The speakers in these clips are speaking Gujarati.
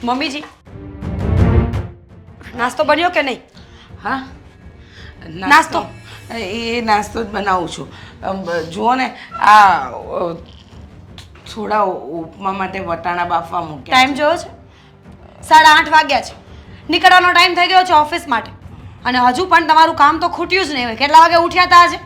મમ્મીજી, નાસ્તો બન્યો કે નહીં? હા, નાસ્તો? એ નાસ્તો જ બનાવું છું. જુઓ ને, આ થોડા ઉપમા માટે વટાણા બાફવા મૂક્યા. ટાઈમ જોયો છે? 8:30 વાગ્યા છે. નીકળવાનો ટાઈમ થઈ ગયો છે ઓફિસ માટે. અને હજુ પણ તમારું કામ તો ખૂટ્યું જ નહીં હોય. કેટલા વાગે ઉઠ્યા હતા આજે?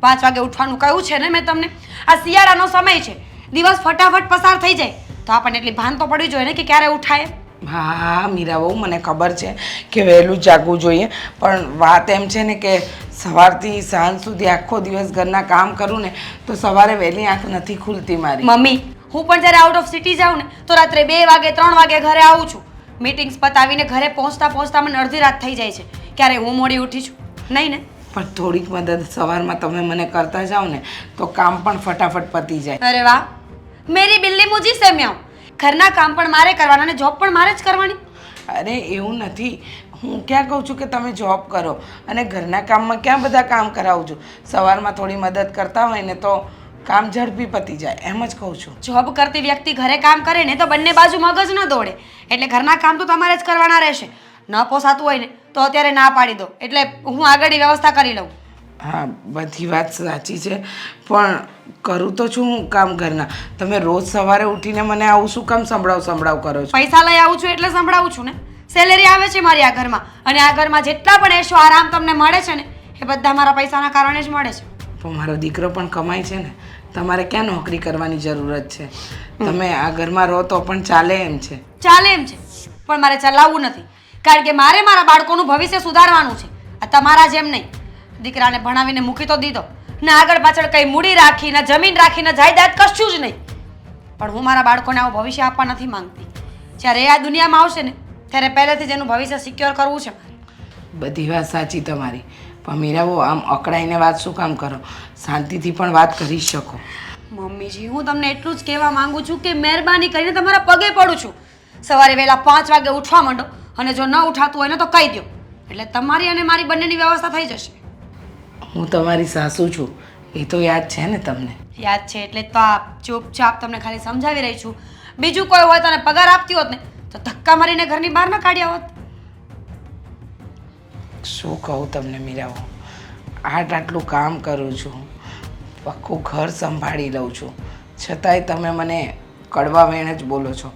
5 વાગે ઉઠવાનું કહ્યું છે ને મેં તમને. આ શિયાળાનો સમય છે, દિવસ ફટાફટ પસાર થઈ જાય તો આપણને એટલી ભાન તો પડવી જોઈએ ને કે ક્યારે ઉઠાય. હા હા મીરા બહુ મને ખબર છે કે વહેલું જાગવું જોઈએ, પણ વાત એમ છે ને કે સવારથી સાંજ સુધી આખો દિવસ ઘરના કામ કરું ને તો સવારે વહેલી આંખ નથી ખુલતી મારી. મમ્મી, હું પણ જ્યારે આઉટ ઓફ સિટી જાઉં ને તો રાત્રે 2 વાગે 3 વાગે ઘરે આવું છું. મીટિંગ્સ પતાવીને ઘરે પહોંચતા મને અડધી રાત થઈ જાય છે. ક્યારે હું મોડી ઉઠી છું? નહીં ને? પણ થોડીક મદદ સવારમાં તમે મને કરતા જાઓ ને તો કામ પણ ફટાફટ પતી જાય. અરે વાહ, મેરી બિલ્લી મુજી સે મ્યાઉ. ઘરના કામ પણ મારે કરવાના અને જોબ પણ મારે જ કરવાની. અરે એવું નથી, હું ક્યાં કહું છું કે તમે જોબ કરો અને ઘરના કામમાં ક્યાં બધા કામ કરાવું છું. સવારમાં થોડી મદદ કરતા હોય ને તો કામ ઝડપી પતી જાય, એમ જ કહું છું. જોબ કરતી વ્યક્તિ ઘરે કામ કરે ને તો બંને બાજુ મગજ ન દોડે. એટલે ઘરના કામ તો તમારે જ કરવાના રહેશે. ન પોસાતું હોય ને તો અત્યારે ના પાડી દો, એટલે હું આગળની વ્યવસ્થા કરી લઉં. હા, બધી વાત સાચી છે, પણ કરું તો છું હું કામ ઘરના. તમે રોજ સવારે ઉઠીને મને આવું શું કામ સંભળાવ કરો છો? પૈસા લઈ આવું છું એટલે સંભળાવું છું ને. સેલેરી આવે છે મારી આ ઘરમાં, અને આ ઘરમાં જેટલા પણ એશો આરામ તમને મળે છે ને એ બધા મારા પૈસાના કારણે જ મળે છે. પણ મારો દીકરો પણ કમાય છે ને, તમારે ક્યાં નોકરી કરવાની જરૂરત છે? તમે આ ઘરમાં રહો તો પણ ચાલે એમ છે. ચાલે એમ છે, પણ મારે ચલાવવું નથી, કારણ કે મારે મારા બાળકોનું ભવિષ્ય સુધારવાનું છે. આ તમારા જેમ નહીં. દીકરાને ભણાવીને મૂકી તો દીધો ને આગળ પાછળ કંઈ મૂડી રાખીને જમીન રાખીને જાયદાદ કશું જ નહીં. પણ હું મારા બાળકોને આવું ભવિષ્ય આપવા નથી માંગતી. જ્યારે એ આ દુનિયામાં આવશે ને ત્યારે પહેલેથી જ એનું ભવિષ્ય સિક્યોર કરવું છે મારે. બધી વાત સાચી તમારી, પણ મીરાઓ આમ અકળાઈને વાત શું કામ કરો? શાંતિથી પણ વાત કરી શકો. મમ્મીજી, હું તમને એટલું જ કહેવા માંગુ છું કે મહેરબાની કરીને તમારા પગે પડું છું. સવારે વહેલા 5 વાગે ઉઠવા માંડો, અને જો ન ઉઠાતું હોય ને તો કહી દો, એટલે તમારી અને મારી બંનેની વ્યવસ્થા થઈ જશે. હું તમારી સાસુ છું, એ તો યાદ છે ને તમને? યાદ છે, એટલે તો આ ચૂપચાપ તમને ખાલી સમજાવી રહી છું. બીજું કોઈ હોય તને પગાર આપતી હોત ને તો ધક્કા મારીને ઘરની બહાર ન કાઢ્યા હોત. શું કહું તમને મીરાઓ, આટલું કામ કરું છું, આખું ઘર સંભાળી લઉં છું, છતાંય તમે મને કડવા વેણ જ બોલો છો.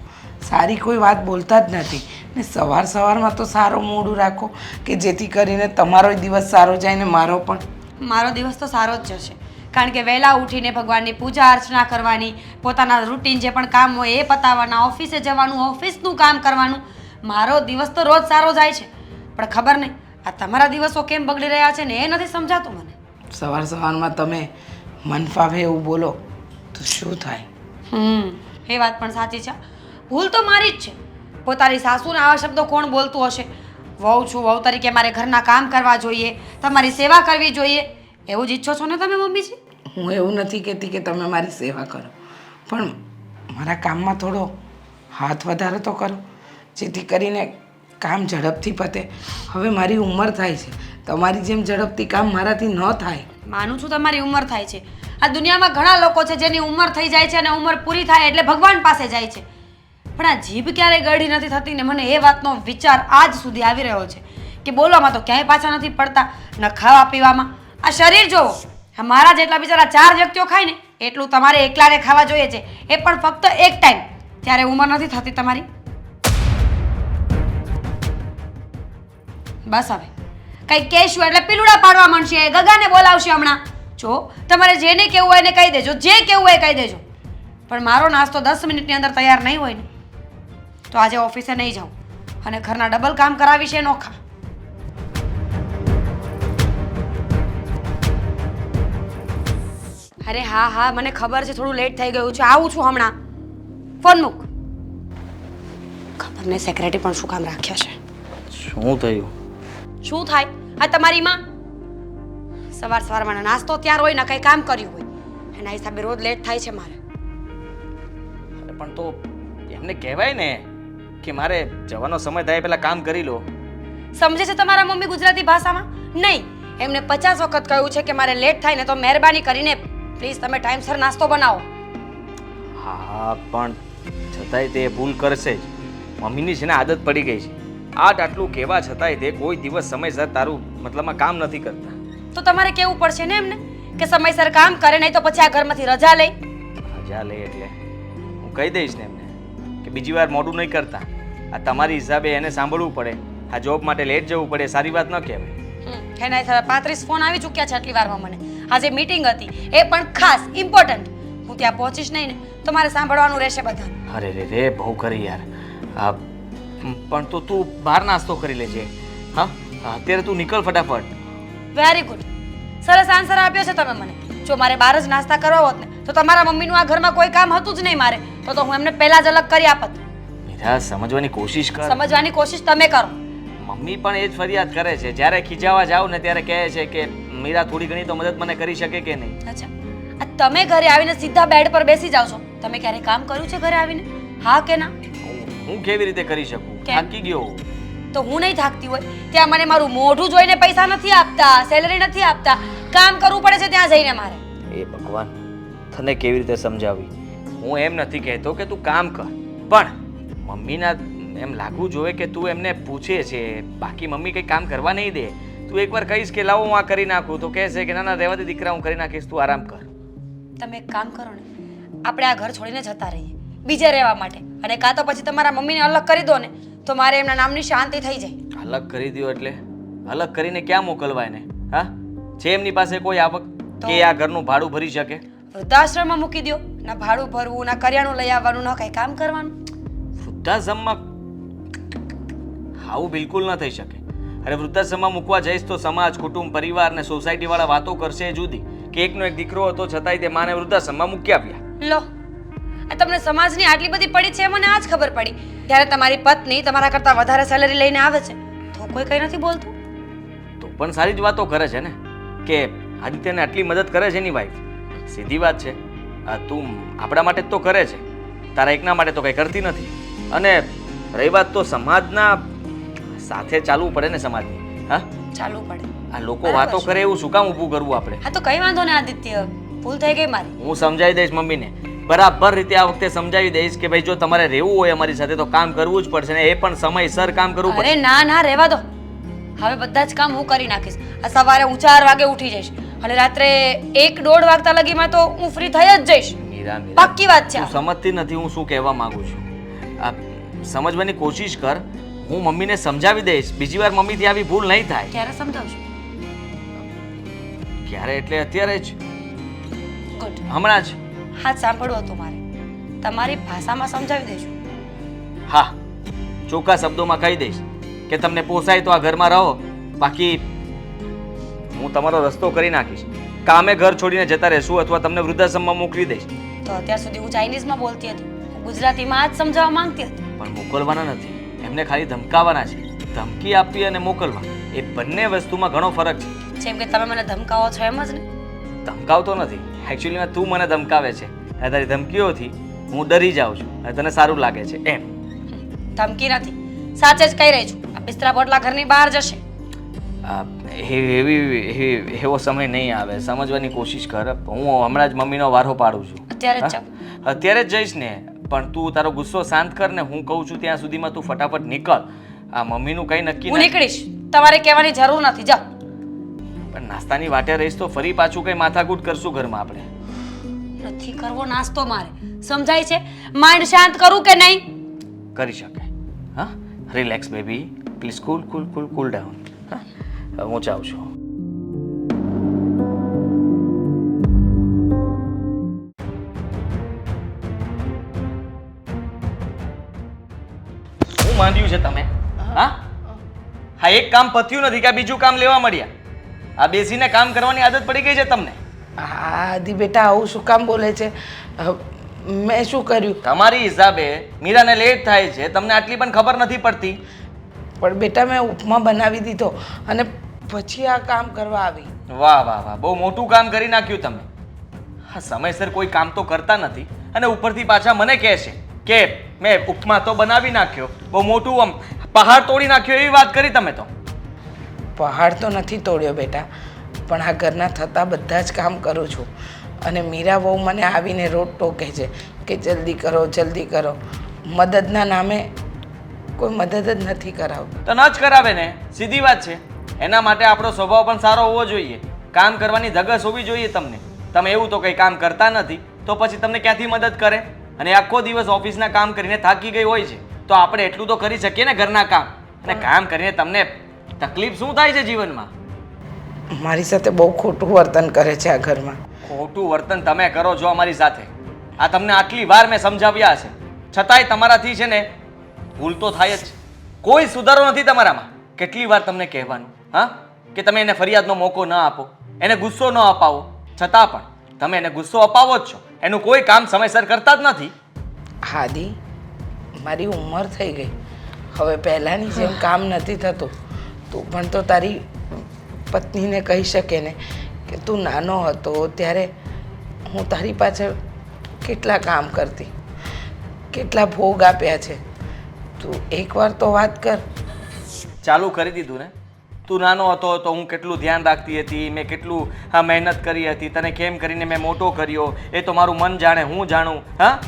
સારી કોઈ વાત બોલતા જ નથી ને. સવારમાં તો સારો મૂડ રાખો કે જેથી કરીને તમારો દિવસ સારો જાય ને મારો પણ. મારો દિવસ તો સારો જ જશે, કારણ કે વહેલા ઉઠીને ભગવાનની પૂજા અર્ચના કરવાની, પોતાના રૂટીન જે પણ કામ હોય એ પતાવવાના, ઓફિસે જવાનું, ઓફિસનું કામ કરવાનું. મારો દિવસ તો રોજ સારો જાય છે, પણ ખબર નહીં આ તમારા દિવસો કેમ બગડી રહ્યા છે ને એ નથી સમજાતું મને. સવારમાં તમે મન ફાવે એવું બોલો તો શું થાય? એ વાત પણ સાચી છે. ભૂલ તો મારી જ છે. પોતાની સાસુને આવા શબ્દો કોણ બોલતું હશે? વહુ છું, વહુ તરીકે મારે ઘરના કામ કરવા જોઈએ, તમારી સેવા કરવી જોઈએ, એવું જ ઈચ્છો છો ને તમે મમ્મીજી? હું એવું નથી કહેતી કે તમે મારી સેવા કરો, પણ મારા કામમાં થોડો હાથ વધારો તો કરો, જેથી કરીને કામ ઝડપથી પતે. હવે મારી ઉંમર થાય છે, તમારી જેમ ઝડપથી કામ મારાથી ન થાય. માનું છું તમારી ઉંમર થાય છે. આ દુનિયામાં ઘણા લોકો છે જેની ઉંમર થઈ જાય છે અને ઉંમર પૂરી થાય એટલે ભગવાન પાસે જાય છે, પણ આ જીભ ક્યારેય ગળી નથી થતી ને. મને એ વાતનો વિચાર આજ સુધી આવી રહ્યો છે કે બોલવામાં તો ક્યાંય પાછા નથી પડતા, ન ખાવા પીવામાં. આ શરીર જોવો, મારા જેટલા બિચારા 4 વ્યક્તિઓ ખાય ને એટલું તમારે એકલાને ખાવા જોઈએ છે, એ પણ ફક્ત એક ટાઈમ. ત્યારે ઉંમર નથી થતી તમારી. બસ હવે કંઈ કહેશું એટલે પીલુડા પાડવા માંડશે, ગગાને બોલાવશે હમણાં. જો તમારે જેને કહેવું હોય એને કહી દેજો, જે કહેવું હોય કહી દેજો, પણ મારો નાસ્તો 10 મિનિટની અંદર તૈયાર નહીં હોય ને તો આજે ઓફિસે નહીં જાઉં અને ઘરના ડબલ કામ કરાવીશ એ નોખા. અરે હા, મને ખબર છે થોડું લેટ થઈ ગયું છે, આવું છું હમણાં. ફોન મૂક. ખબર નહીં સેક્રેટરી પણ શું કામ રાખ્યા છે. શું થયું? શું થાય? આ તમારી માં સવારમાં નાસ્તો તૈયાર હોય ને કંઈ કામ કર્યું હોય એના હિસાબે રોજ લેટ થાય છે મારે. પણ તો એમને કહેવાય ને કે મારે જવાનો સમય થાય પહેલા કામ કરી લો. સમજે છે તમારા મમ્મી ગુજરાતી ભાષામાં? નહીં, એમને 50 વખત કહ્યું છે કે મારે લેટ થાય ને તો મહેરબાની કરીને પ્લીઝ તમે ટાઈમસર નાસ્તો બનાવો. હા, પણ છતાંય તે ભૂલ કરશે જ. મમ્મીની છે ને આદત પડી ગઈ છે. આટલું કહેવા છતાંય તે કોઈ દિવસ સમયસર તારું મતલબમાં કામ નથી કરતા. તો તમારે કેવું પડશે ને એમને કે સમયસર કામ કરે, નહીં તો પછી આ ઘરમાંથી રજા લે. રજા લે એટલે હું કહી દઈશ ને એમને કે બીજી વાર મોડું નહીં કરતા. આ તમારી હિસાબે એને સાંભળવું પડે, આ જોબ માટે લેટ જવું પડે, સારી વાત ન કહેવાય. એના 35 ફોન આવી ચૂક્યા છે આટલી વારમાં મને. આજે મીટિંગ હતી, એ પણ ખાસ ઇમ્પોર્ટન્ટ. હું ત્યાં પહોંચીશ નહીં ને તો મારે સાંભળવાનું રહેશે બધા. અરે રે રે, બહુ કરી યાર. પણ તો તું બહાર નાસ્તો કરી લેજે. હા, અત્યારે તું નીકળ ફટાફટ. વેરી ગુડ, સરસ આન્સર આપ્યો છે તમે મને. જો મારે બહાર જ નાસ્તા કરવા હોત ને તો તમારા મમ્મીનું આ ઘરમાં કોઈ કામ હતું જ નહીં મારે, તો હું એમને પહેલા જ અલગ કરી આપત. મીરા, સમજવાની કોશિશ કર. સમજવાની કોશિશ તમે કરો. મમ્મી પણ એ જ ફરિયાદ કરે છે. જ્યારે ખીજાવા જાવ ને ત્યારે કહે છે કે મીરા થોડી ઘણી તો મદદ મને કરી શકે કે નહીં. અચ્છા, આ તમે ઘરે આવીને સીધા બેડ પર બેસી જાવ છો. તમે ક્યારે કામ કર્યું છે ઘરે આવીને? હા કે ના? હું કેવી રીતે કરી શકું? થાકી ગયો. તો હું નહીં થાકતી હોય ત્યાં મને મારું મોઢું જોઈને પૈસા નથી આપતા, સેલરી નથી આપતા, કામ કરવું પડે છે ત્યાં જઈને મારે. એ ભગવાન, તને કેવી રીતે સમજાવી? હું એમ નથી કહેતો કે તું કામ કર, પણ મમ્મીના એમ લાગવું જોઈએ કે તું એમને પૂછે છે. બાકી મમ્મી કંઈ કામ કરવા નહીં દે. તું એકવાર કહીશ કે લાવો હું આ કરી નાખું તો કહેશે કે ના ના રહેવા દે દીકરા, હું કરી નાખીશ, તું આરામ કર. તમે એક કામ કરો ને, આપણે આ ઘર છોડીને જતા રહીએ બીજે રહેવા માટે, અને કાં તો પછી તમારા મમ્મીને અલગ કરી દો ને તો મારે એમના નામની શાંતિ થઈ જાય. અલગ કરી દો એટલે અલગ કરીને ક્યાં મોકલવા એને? હા, છે એમની પાસે કોઈ આવક કે આ ઘરનું ભાડું ભરી શકે? વૃદ્ધાશ્રમમાં મૂકી દો. ના ભાડું ભરવું, ના કરિયાણું લઈ આવવાનું, ના કંઈ કામ કરવાનું. વૃદ્ધાશ્રમમાં આવું બિલકુલ ન થઈ શકે. અરે વૃદ્ધાશ્રમમાં મૂકવા જઈશ તો સમાજ, કુટુંબ, પરિવાર ને સોસાયટી વાળા વાતો કરશે જુદી કે એકનો એક દીકરો હતો છતાંય તે માને વૃદ્ધાશ્રમમાં મૂકી આવ્યા. લો, આ તમને સમાજની આટલી બધી પડી છે મને આજ ખબર પડી. ત્યારે તમારી પત્ની તમારા કરતાં વધારે સેલરી લઈને આવે છે તો કોઈ કંઈ નથી બોલતું. તો પણ સારી જ વાતો કરે છે ને કે આદિત્યને આટલી મદદ કરે છે એની વાઈફ. સીધી વાત છે. તું આપણા માટે જ તો કરે છે, તારા એકના માટે તો કંઈ કરતી નથી. અને રહી વાત તો સમાજના, સાથે ચાલવું પડે ને સમાજની. હા, ચાલવું પડે. આ લોકો વાતો કરે એવું શું કામ ઊભું કરવું આપણે? હા તો કઈ વાંધો ને આદિત્ય, ભૂલ થઈ ગઈ મારી. હું સમજાવી દઈશ મમ્મીને, બરાબર રીતે આ વખતે સમજાવી દઈશ કે ભાઈ જો તમારે રહેવું હોય અમારી સાથે તો કામ કરવું જ પડશે ને એ પણ સમયસર કામ કરવું પડશે. અરે ના ના, રહેવા દો. હવે બધા જ કામ હું કરી નાખીશ. આ સવારે હું 4 વાગે ઉઠી જઈશ અને રાત્રે 1-1:30 વાગતા લગીમાં તો હું ફ્રી થઈ જ જઈશ. મીરા, પાક્કી વાત છે. તું સમજતી નથી હું શું કહેવા માંગુ છું. આ સમજવાની કોશિશ કર. હું મમ્મીને સમજાવી દઈશ, બીજી વાર મમ્મીથી આવી ભૂલ નહીં થાય. ક્યારે સમજાવશો? ક્યારે એટલે અત્યારે જ, ગુડ. હમણાં જ. હા, સાંભળવું હતું મારે. તમારી ભાષામાં સમજાવી દેજો. હા, ચોખ્ખા શબ્દોમાં કહી દઈશ કે તમને પોસાય તો આ ઘરમાં રહો, બાકી હું તમારો રસ્તો કરી નાખીશ. કામે ઘર છોડીને જતા રહેશું અથવા તમને વૃદ્ધાશ્રમમાં મોકલી દઈશ. તો અત્યાર સુધી હું ચાઇનીઝમાં બોલતી હતી, હું ગુજરાતીમાં જ સમજાવવા માંગતી હતી. પણ મોકલવાના નથી, એમને ખાલી ધમકાવવાના છે. ધમકી આપવી અને મોકલવા એ બંને વસ્તુમાં ઘણો ફરક છે. જેમ કે તમે મને ધમકાવો છો એમ જ ને? ધમકાવતો નથી, એકચ્યુઅલીમાં તું મને ધમકાવે છે. અને તારી ધમકીઓથી હું ડરી જાઉં છું અને તને સારું લાગે છે એમ. ધમકી નથી, સાચે જ કહી રહી છું. આ બિસ્તરા પોટલા ઘરની બહાર જશે. એવો સમય નહીં આવે, સમજવાની કોશિશ કર. હું હમણાં જ મમ્મીનો વારો પાડું છું. અત્યારે જ જાઓ. અત્યારે જ જઈશ ને, પણ તું તારો ગુસ્સો શાંત કર ને. હું કહું છું ત્યાં સુધીમાં તું ફટાફટ નીકળ. આ મમ્મીનું કંઈ નક્કી હું નીકળીશ, તમારે કહેવાની જરૂર નથી. જાઓ. પણ નાસ્તાની વાટે રહીશ તો ફરી પાછું કંઈ માથાકૂટ કરશું ઘરમાં આપણે. નથી કરવો નાસ્તો મારે, સમજાય છે? માઇન્ડ શાંત કરું કે નહીં? કરી શકાય. હા, relax baby, please cool cool cool cool down. હા, હું જાઉં છું. શું માંડ્યું છે તમે? હા, હા, એક કામ પત્યું નથી કે બીજું કામ લેવા મળ્યા. આ બેસીને કામ કરવાની આદત પડી ગઈ છે તમને. આદિ બેટા આવું શું કામ બોલે છે? મેં શું કર્યું? તમારી હિસાબે મીરાને લેટ થાય છે, તમને આટલી પણ ખબર નથી પડતી. પણ બેટા મેં ઉપમા બનાવી દીધો અને પછી આ કામ કરવા આવી. વાહ વાહ વાહ, બહુ મોટું કામ કરી નાખ્યું તમે. હા, સમયસર કોઈ કામ તો કરતા નથી અને ઉપરથી પાછા મને કહે છે કે મેં ઉપમા તો બનાવી નાખ્યો, બહુ મોટું આમ પહાડ તોડી નાખ્યો એવી વાત કરી તમે તો. પહાડ તો નથી તોડ્યો બેટા, પણ આ ઘરના થતા બધા જ કામ કરું છું. અને મીરા બહુ મને આવીને રોજ ટોકે છે કે જલ્દી કરો. મદદના નામે કોઈ મદદ જ નથી કરાવતું. તો ન જ કરાવે ને, સીધી વાત છે. એના માટે આપણો સ્વભાવ પણ સારો હોવો જોઈએ, કામ કરવાની ધગશ હોવી જોઈએ તમને. તમે એવું તો કંઈ કામ કરતા નથી તો પછી તમને ક્યાંથી મદદ કરે? અને આખો દિવસ ઓફિસના કામ કરીને થાકી ગઈ હોય છે તો આપણે એટલું તો કરી શકીએ ને ઘરના કામ. અને કામ કરીને તમને તકલીફ શું થાય છે જીવનમાં? મારી સાથે બહુ ખોટું વર્તન કરે છે આ ઘરમાં. ખોટું વર્તન તમે કરો છો અમારી સાથે. આ તમને આટલી વાર મેં સમજાવ્યા છે, છતાંય તમારાથી છે ને ભૂલ તો થાય જ છે. કોઈ સુધારો નથી તમારામાં. કેટલી વાર તમને કહેવાનું હા કે તમે એને ફરિયાદનો મોકો ન આપો, એને ગુસ્સો ન અપાવો, છતાં પણ તમે એને ગુસ્સો અપાવો જ છો. એનું કોઈ કામ સમયસર કરતા જ નથી. હાદી, મારી ઉંમર થઈ ગઈ, હવે પહેલાંની જેમ કામ નથી થતું. તું પણ તો તારી પત્નીને કહી શકે ને કે તું નાનો હતો ત્યારે હું તારી પાછળ કેટલા કામ કરતી, કેટલા ભોગ આપ્યા છે. તું એકવાર તો વાત કર. ચાલુ કરી દીધું ને? તું નાનો હતો તો હું કેટલું ધ્યાન રાખતી હતી, મેં કેટલું મહેનત કરી હતી, તને કેમ કરીને મેં મોટો કર્યો એ તો મારું મન જાણે, હું જાણું. હા,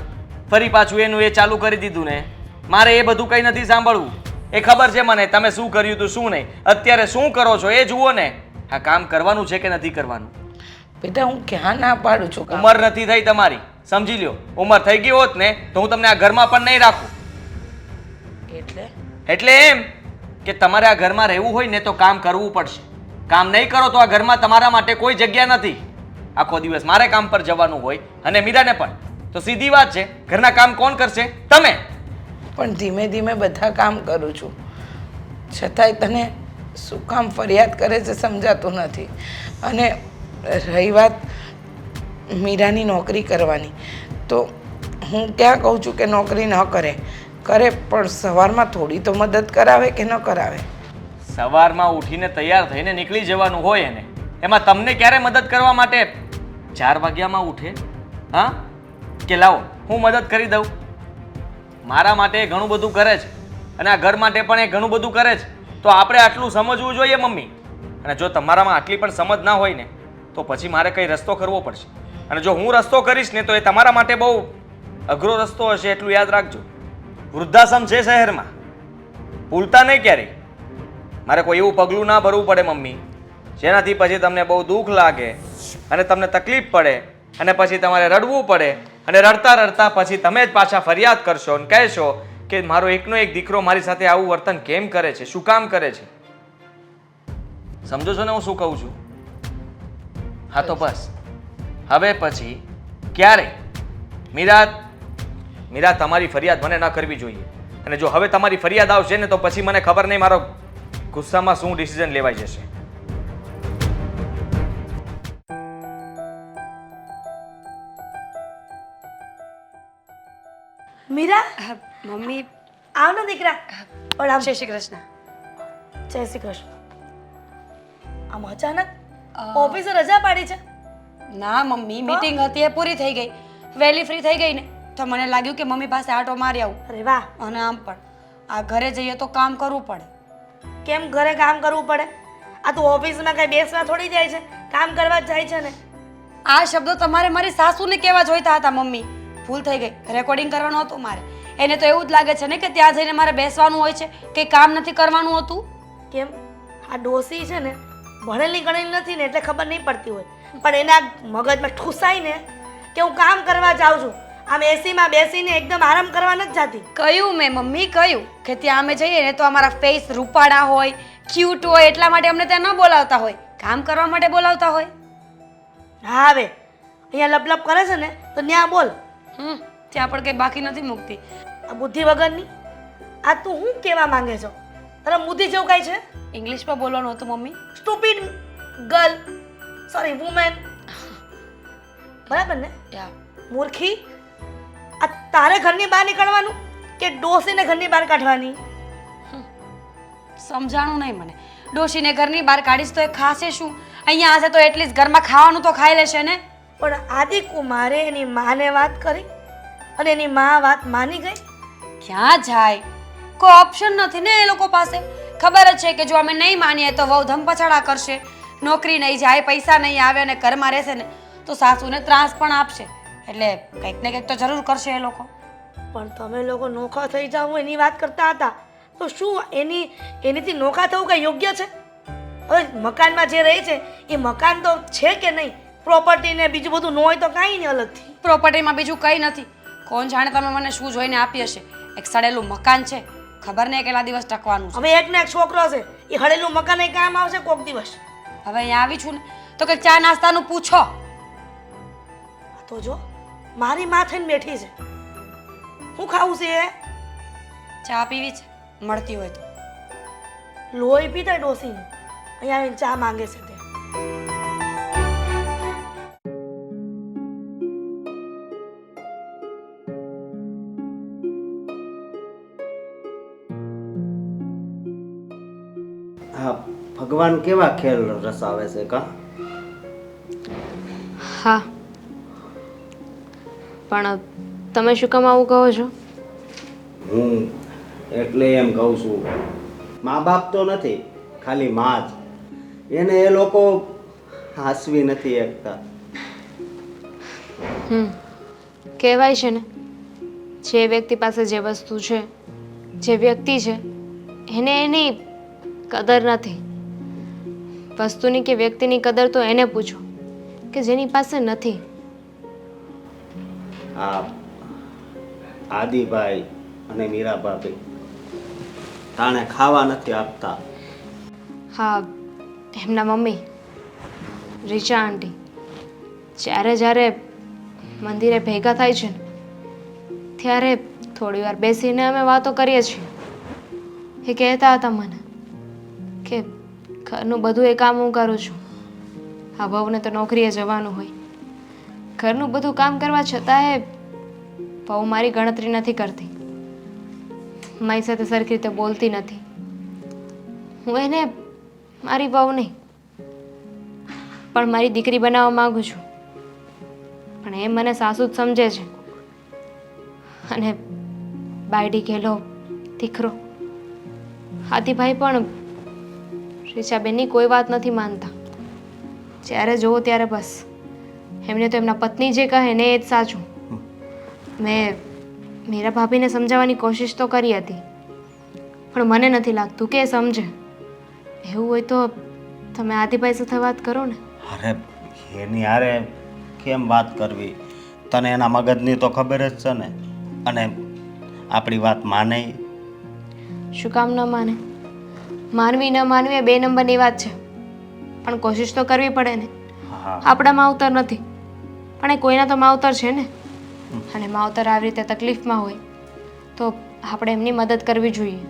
ફરી પાછું એનું એ ચાલુ કરી દીધું ને? મારે એ બધું કંઈ નથી સાંભળવું. એ ખબર છે મને તમે શું કર્યું હતું શું નહીં. અત્યારે શું કરો છો એ જુઓ ને. આ કામ કરવાનું છે કે નથી કરવાનું? બેટા, હું ક્યાં ના પાડું છું? ઉંમર નથી થઈ તમારી, સમજી લ્યો. ઉંમર થઈ ગઈ હોત ને તો હું તમને આ ઘરમાં પણ નહીં રાખું. એટલે એમ કે તમારે આ ઘરમાં રહેવું હોય ને તો કામ કરવું પડશે. કામ નહીં કરો તો આ ઘરમાં તમારા માટે કોઈ જગ્યા નથી. આખો દિવસ મારે કામ પર જવાનું હોય અને મીરાને પણ. તો સીધી વાત છે, ઘરના કામ કોણ કરશે? તમે. પણ ધીમે ધીમે બધા કામ કરું છું, છતાંય તને શું કામ ફરિયાદ કરે છે સમજાતું નથી. અને રહી વાત મીરાની નોકરી કરવાની, તો હું ક્યાં કહું છું કે નોકરી ન કરે, પણ સવારમાં થોડી તો મદદ કરાવે કે ન કરાવે? સવારમાં ઉઠીને તૈયાર થઈને નીકળી જવાનું હોય એને, એમાં તમને ક્યારે મદદ કરવા માટે 4 વાગ્યામાં ઉઠે? હા, કે લાવો હું મદદ કરી દઉં. મારા માટે ઘણું બધું કરે છે અને આ ઘર માટે પણ એ ઘણું બધું કરે છે. તો આપણે આટલું સમજવું જોઈએ મમ્મી. અને જો તમારામાં આટલી પણ સમજ ના હોય ને તો પછી મારે કંઈ રસ્તો કરવો પડશે. અને જો હું રસ્તો કરીશ ને તો એ તમારા માટે બહુ અઘરો રસ્તો હશે, એટલું યાદ રાખજો. વૃદ્ધાશ્રમ છે શહેરમાં, ભૂલતા નહીં ક્યારેય. મારે કોઈ એવું પગલું ના ભરવું પડે મમ્મી જેનાથી પછી તમને બહુ દુઃખ લાગે અને તમને તકલીફ પડે અને પછી તમારે રડવું પડે અને રડતા રડતા પછી તમે જ પાછા ફરિયાદ કરશો અને કહેશો કે મારો એકનો એક દીકરો મારી સાથે આવું વર્તન કેમ કરે છે, શું કામ કરે છે. સમજો છો ને હું શું કહું છું? હા, તો બસ હવે પછી ક્યારે મીરા તમારી ફરિયાદ મને ન કરવી જોઈએ. અને જો હવે તમારી ફરિયાદ આવશે ને તો પછી મને ખબર નહીં મારો ગુસ્સામાં શું ડિસિઝન લેવાઈ જશે. મીરા, મમ્મી. આવ ને દીકરા. પ્રણામ. જય શ્રી કૃષ્ણ. જય શ્રી કૃષ્ણ. આમ અચાનક ઓફિસે રજા પાડી છે? ના મમ્મી, મીટિંગ હતી એ પૂરી થઈ ગઈ, વહેલી ફ્રી થઈ ગઈ ને તો મને લાગ્યું કે મમ્મી પાસે આટો મારી આવું. અરે વાહ. અને આમ પણ આ ઘરે જઈએ તો કામ કરવું પડે. કેમ ઘરે કામ કરવું પડે? આ તું ઓફિસમાં કઈ બેસવા થોડી જાય છે, કામ કરવા જ જાય છે ને. આ શબ્દો તમારે મારી સાસુને કહેવા જોઈતા હતા મમ્મી. ભૂલ થઈ ગઈ, રેકોર્ડિંગ કરવાનું હતું મારે. એને તો એવું જ લાગે છે ને કે ત્યાં જઈને મારે બેસવાનું હોય છે, કે કામ નથી કરવાનું હતું. કેમ? આ ડોસી છે ને ભણેલી ગણેલી નથી ને એટલે ખબર નહીં પડતી હોય, પણ એના મગજમાં ઠૂસાય ને કે હું કામ કરવા જાઉં છું, આમ એસીમાં બેસીને એકદમ આરામ કરવા નથી જાતી. કયું મેં મમ્મી કહ્યું કે ત્યાં અમે જઈએ ને તો અમારા ફેસ રૂપાળા હોય, ક્યુટ હોય, એટલા માટે અમને ત્યાં ન બોલાવતા હોય, કામ કરવા માટે બોલાવતા હોય. હા, હવે અહીંયા લપલપ કરે છે ને તો ત્યાં બોલ. ત્યાં પણ કંઈ બાકી નથી મૂકતી. આ બુદ્ધિ વગરની આ તું શું કહેવા માંગે છો? તારા બુદ્ધિ જેવું કાંઈ છે? ઇંગ્લિશમાં બોલવાનું હતું mummy. Stupid girl, sorry women. બરાબર ને? મૂર્ખી. આ તારે ઘરની બહાર નીકળવાનું કે ડોસીને ઘરની બહાર કાઢવાની? સમજાણું નહીં મને. ડોશીને ઘરની બહાર કાઢીશ તો એ ખાશે શું? અહીંયા હશે તો એટલીસ્ટ ઘરમાં ખાવાનું તો ખાઈ લેશે ને. પણ આદિકુમારે એની માને વાત કરી અને એની માં વાત માની ગઈ. ક્યાં જાય? કોઈ ઓપ્શન નથી ને એ લોકો પાસે. ખબર જ છે કે જો અમે નહીં માનીએ તો વહુ ધમપછાડા કરશે, નોકરી નહીં જાય, પૈસા નહીં આવે અને ઘરમાં રહેશે ને તો સાસુને ત્રાસ પણ આપશે. એટલે કંઈક ને કંઈક તો જરૂર કરશે એ લોકો. પણ તમે લોકો નોખા થઈ જાઓ એની વાત કરતા હતા, તો શું એનીથી નોખા થવું કઈ યોગ્ય છે? હવે મકાનમાં જે રહે છે એ મકાન તો છે કે નહીં? પ્રોપર્ટી ને બીજું બધું ન હોય તો કાંઈ નહીં અલગથી. પ્રોપર્ટીમાં બીજું કંઈ નથી. કોણ જાણે તમે મને શું જોઈને આપી હશે. એક સડેલું મકાન છે, ખબર નહીં કેટલા દિવસ ટકવાનું છે. હવે એક ને એક છોકરો છે, એ હળેલું મકાન એ કામ આવશે કોક દિવસ. હવે અહીંયા આવી છું ને તો કંઈક ચા નાસ્તાનું પૂછો. આ તો જો મારી માથે ને બેઠી છે. શું ખાવું છે એ? ચા પીવી છે, મળતી હોય તો. લોહી પીતા ડોસીનું અહીંયા આવીને ચા માંગે છે તે. હા, ભગવાન કેવા ખેલ રસાવે છે કા? હા, પણ તમે શું કામ આવું કહો છો? હું એટલે એમ કહું છું, મા બાપ તો નથી, ખાલી માં જ. એને એ લોકો હાસવી નથી એકતા. કહેવાય છે ને, જે વ્યક્તિ પાસે જે વસ્તુ છે, જે વ્યક્તિ છે, એને એની કદર નથી. વસ્તુની કે વ્યક્તિની કદર તો એને પૂછો કે જેની પાસે નથી. આ આદિભાઈ અને મીરા ભાભી તાણે ખાવા નથી આપતા. હા, એમના મમ્મી રીચા આંટી જ્યારે મંદિરે ભેગા થાય છે ને ત્યારે થોડી વાર બેસીને અમે વાતો કરીએ છીએ. એ કહેતા હતા મને કે ઘરનું બધું એ કામ હું કરું છું. આ વહુને તો નોકરીએ જવાનું હોય. ઘરનું બધું કામ કરવા છતાંય વહુ મારી ગણતરી નથી કરતી. મારી સાથે સરખી રીતે બોલતી નથી. હું એને મારી વહુ નહીં પણ મારી દીકરી બનાવવા માંગુ છું, પણ એ મને સાસુ જ સમજે છે. અને બાયડી ગેલો દીકરો આદિભાઈ પણ રીચાબેનની કોઈ વાત નથી માનતા. જ્યારે જોવો ત્યારે બસ એમને તો એમના પત્ની જે કહે ને એ જ સાચું. મેં મીરા ભાભીને સમજાવવાની કોશિશ તો કરી હતી, પણ મને નથી લાગતું કે એ સમજે. એવું હોય તો તમે આદિભાઈ સાથે વાત કરો ને. અરે એની હારે કેમ વાત કરવી? તને એના મગજની તો ખબર જ છે ને. અને આપણી વાત માને? શું કામ ન માને? માનવી ન માનવી એ 2 નંબરની વાત છે, પણ કોશિશ તો કરવી પડે ને. હા, આપણા માવતર નથી પણ એ કોઈના તો માવતર છે ને. અને માવતર આવી રીતે તકલીફમાં હોય તો આપણે એમની મદદ કરવી જોઈએ.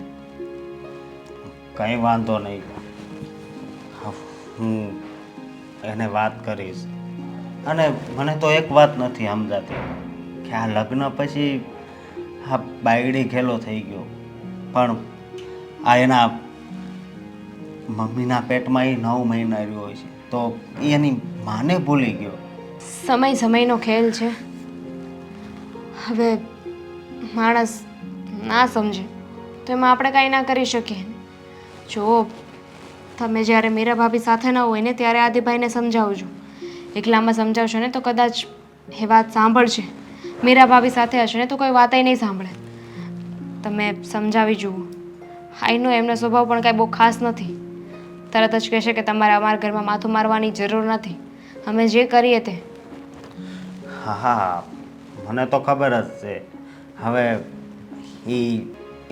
કંઈ વાંધો નહીં. હું એને વાત કરીશ. અને મને તો એક વાત નથી સમજાતી કે આ લગ્ન પછી આ બાયડી ખેલો થઈ ગયો, પણ આ એના મમ્મીના પેટમાં એ 9 મહિના રહ્યો હોય છે, તો એ એની માને ભૂલી ગયો. સમયનો ખેલ છે. હવે માણસ ના સમજે તો એમાં આપણે કાંઈ ના કરી શકીએ. જો તમે જ્યારે મીરા ભાભી સાથે ન હોય ને ત્યારે આદિભાઈને સમજાવજો. એકલામાં સમજાવશો ને તો કદાચ એ વાત સાંભળશે. મીરા ભાભી સાથે હશે ને તો કોઈ વાતય નહીં સાંભળે. તમે સમજાવી જુઓ. આઈનો એમનો સ્વભાવ પણ કાંઈ બહુ ખાસ નથી. તરત જ કહેશે કે તમારે અમારા ઘરમાં માથું મારવાની જરૂર નથી, અમે જે કરીએ તે. હા હા, મને તો ખબર જ છે. હવે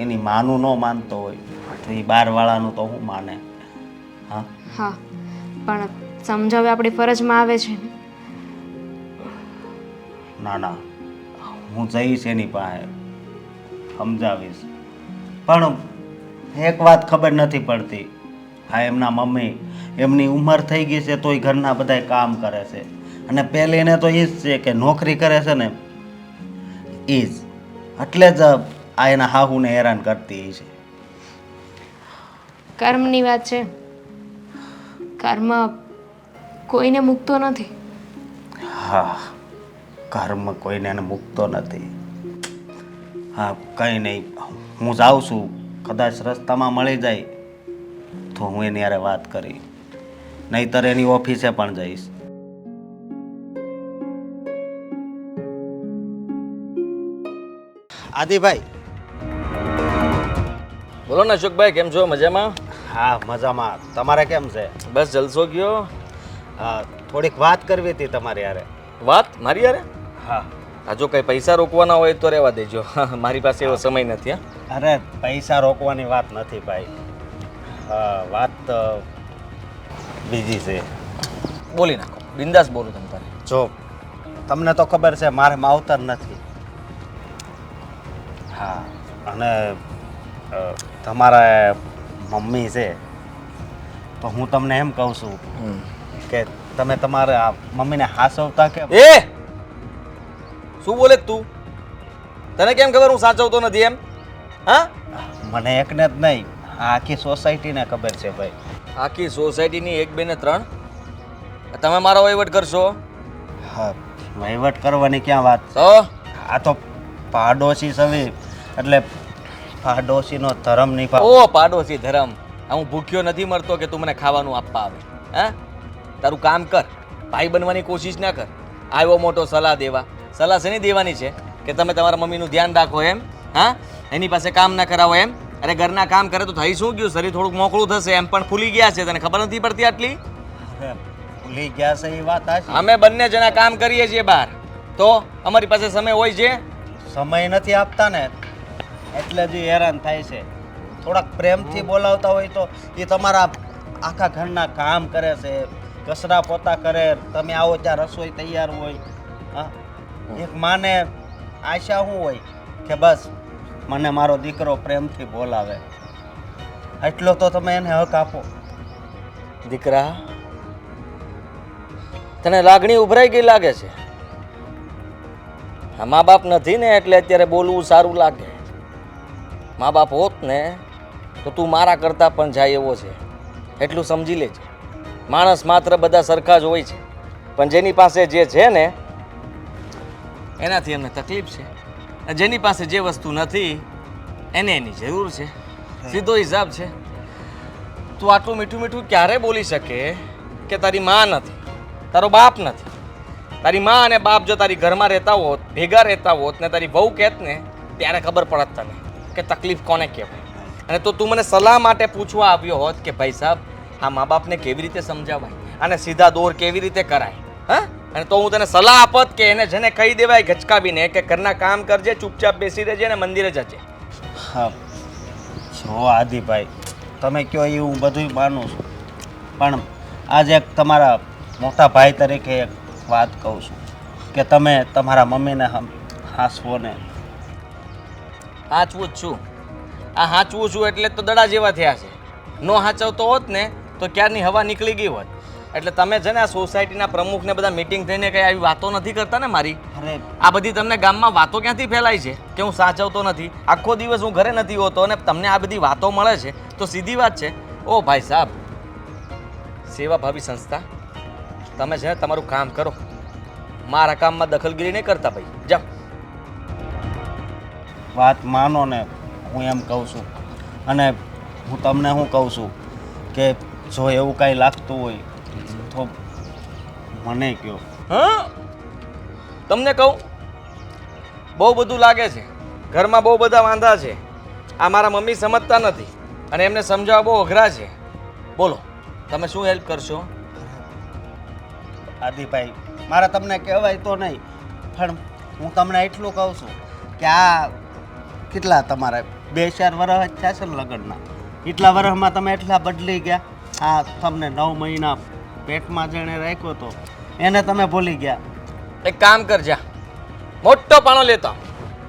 એની માનું ન માનતો હોય તો એ બહારવાળાનું તો હું માને? હા હા, પણ સમજાવવી આપણી ફરજમાં આવે છે ને. ના ના, હું જઈશ એની પાસે, સમજાવીશ. પણ એક વાત ખબર નથી પડતી. હા, એમના મમ્મી એમની ઉંમર થઈ ગઈ છે તોય ઘરના બધાય કામ કરે છે. અને પહેલે એને તો એ જ છે કે નોકરી કરે છે ને એ જ, એટલે જ આ એના હાહુને હેરાન કરતી છે. કર્મની વાત છે. કર્મ કોઈને મૂકતો નથી. હા, કર્મ કોઈને મૂકતો નથી. હા, કંઈ નહીં, હું જાઉં છું. કદાચ રસ્તામાં મળી જાય તો હું એની હારે વાત કરી, નહીંતર એની ઓફિસે પણ જઈશ. આદિભાઈ. બોલો ને અશોકભાઈ, કેમ છો? મજામાં? હા, મજામાં. તમારે કેમ છે? બસ જલસો ગયો. થોડીક વાત કરવી હતી તમારી યારે. વાત મારી યારે? હા. આ જો કંઈ પૈસા રોકવાના હોય તો રહેવા દેજો. મારી પાસે એવો સમય નથી. હા, અરે પૈસા રોકવાની વાત નથી ભાઈ. વાત બીજી છે. બોલી નાખો, બિંદાસ બોલો તમે તારે. જો તમને તો ખબર છે મારે માવતર નથી. હા, અને તમારા મમ્મી છે તો હું તમને એમ કહું છું કે તમે તમારા મમ્મીને હાસવતા કે એ શું બોલે તું? તને કેમ ખબર હું સાચવતો નથી એમ? હા, મને એકને જ નહીં, આ આખી સોસાયટીને ખબર છે ભાઈ. આખી સોસાયટીની 1 2 ને 3 તમે મારો વહીવટ કરશો? હા, વહીવટ કરવાની ક્યાં વાત. તો આ તો પાડોશી સવી એટલે પાડોશીનો ધર્મ નિભાવ. ઓ પાડોશી ધરમ. હું ભૂખ્યો નથી મરતો કે તું મને ખાવાનું આપવા આવે. હા, તારું કામ કર, ભાઈ બનવાની કોશિશ ના કર. આવ્યો મોટો સલાહ દેવા. સલાહ શેની દેવાની છે કે તમે તમારા મમ્મીનું ધ્યાન રાખો એમ? હા, એની પાસે કામ ના કરાવો એમ? અરે ઘરના કામ કરે તો થઈ શું ગયું? શરીર થોડુંક મોકળું થશે એમ પણ ફૂલી ગયા છે, તને ખબર નથી પડતી આટલી? અરે, ભૂલી ગયા છે એ વાત હાચી. અમે બંને જણા કામ કરીએ છીએ બહાર, તો અમારી પાસે સમય હોય છે? સમય નથી આપતા ને એટલે જ ઈ હેરાન થાય છે. થોડાક પ્રેમથી બોલાવતા હોય તો એ તમારા આખા ઘરના કામ કરે છે, કચરા પોતા કરે, તમે આવો ત્યાં રસોઈ તૈયાર હોય. હા, એક માને આશા શું હોય કે બસ મને મારો દીકરો પ્રેમથી બોલાવે. એટલો તો તમે એને હક આપો. દીકરા, તને લાગણી ઉભરાઈ ગઈ લાગે છે. આ મા બાપ નથી ને એટલે અત્યારે બોલવું સારું લાગે. મા બાપ હોત ને તો તું મારા કરતાં પણ જાય એવો છે, એટલું સમજી લેજે. માણસ માત્ર બધા સરખા જ હોય છે, પણ જેની પાસે જે છે ને એનાથી અમને તકલીફ છે, અને જેની પાસે જે વસ્તુ નથી એને એની જરૂર છે. સીધો હિસાબ છે. તું આટલું મીઠું મીઠું ક્યારે બોલી શકે કે તારી માં નથી, તારો બાપ નથી? તારી માં અને બાપ જો તારી ઘરમાં રહેતા હોત, ભેગા રહેતા હોત ને તારી વહુ કહેત ને ત્યારે ખબર પડત તને કે તકલીફ કોને કહેવાય. અને તો તું મને સલાહ માટે પૂછવા આવ્યો હોત કે ભાઈ સાહેબ આ મા બાપને કેવી રીતે સમજાવાય, અને સીધા દોર કેવી રીતે કરાય. હા, અને તો હું તને સલાહ આપત કે એને જેને કહી દેવાય ગચકાવીને કે ઘરના કામ કરજે, ચૂપચાપ બેસી રહેજે અને મંદિરે જજે. હા, જો આદિભાઈ તમે કહો એ હું બધું માનું છું, પણ આજે એક તમારા મોટા ભાઈ તરીકે એક વાત કહું છું કે તમે તમારા મમ્મીને હાંસવો ને. હાચવું જ છું. આ હાચવું છું એટલે તો દડા જેવા થયા છે. નો હાચવતો હોત ને તો ક્યારની હવા નીકળી ગઈ હોત. એટલે તમે છે ને આ સોસાયટીના પ્રમુખને બધા મીટિંગ થઈને કંઈ આવી વાતો નથી કરતા ને મારી? અરે આ બધી તમને ગામમાં વાતો ક્યાંથી ફેલાય છે કે હું સાચવતો નથી? આખો દિવસ હું ઘરે નથી હોતો અને તમને આ બધી વાતો મળે છે તો સીધી વાત છે. ઓ ભાઈ સાહેબ, સેવાભાવી સંસ્થા, તમે છે ને તમારું કામ કરો, મારા કામમાં દખલગીરી નહીં કરતા ભાઈ. જાઓ. વાત માનો ને, હું એમ કહું છું. અને હું તમને શું કહું છું કે જો એવું કાંઈ લાગતું હોય તો મને કહો. હા, તમને કહું બહુ બધું લાગે છે, ઘરમાં બહુ બધા વાંધા છે. આ મારા મમ્મી સમજતા નથી અને એમને સમજાવવા બહુ અઘરા છે. બોલો તમે શું હેલ્પ કરશો? આદિભાઈ મારે તમને કહેવાય તો નહીં, પણ હું તમને એટલું કહું છું કે આ કેટલા તમારે 2-4 વર્ષ થયા છે ને લગ્નના, એટલા વર્ષમાં તમે એટલા બદલી ગયા. આ તમને 9 મહિના પેટમાં જેણે રાખ્યો તો એને તમે ભૂલી ગયા. એક કામ કર, જા મોટો પાણો લેતો.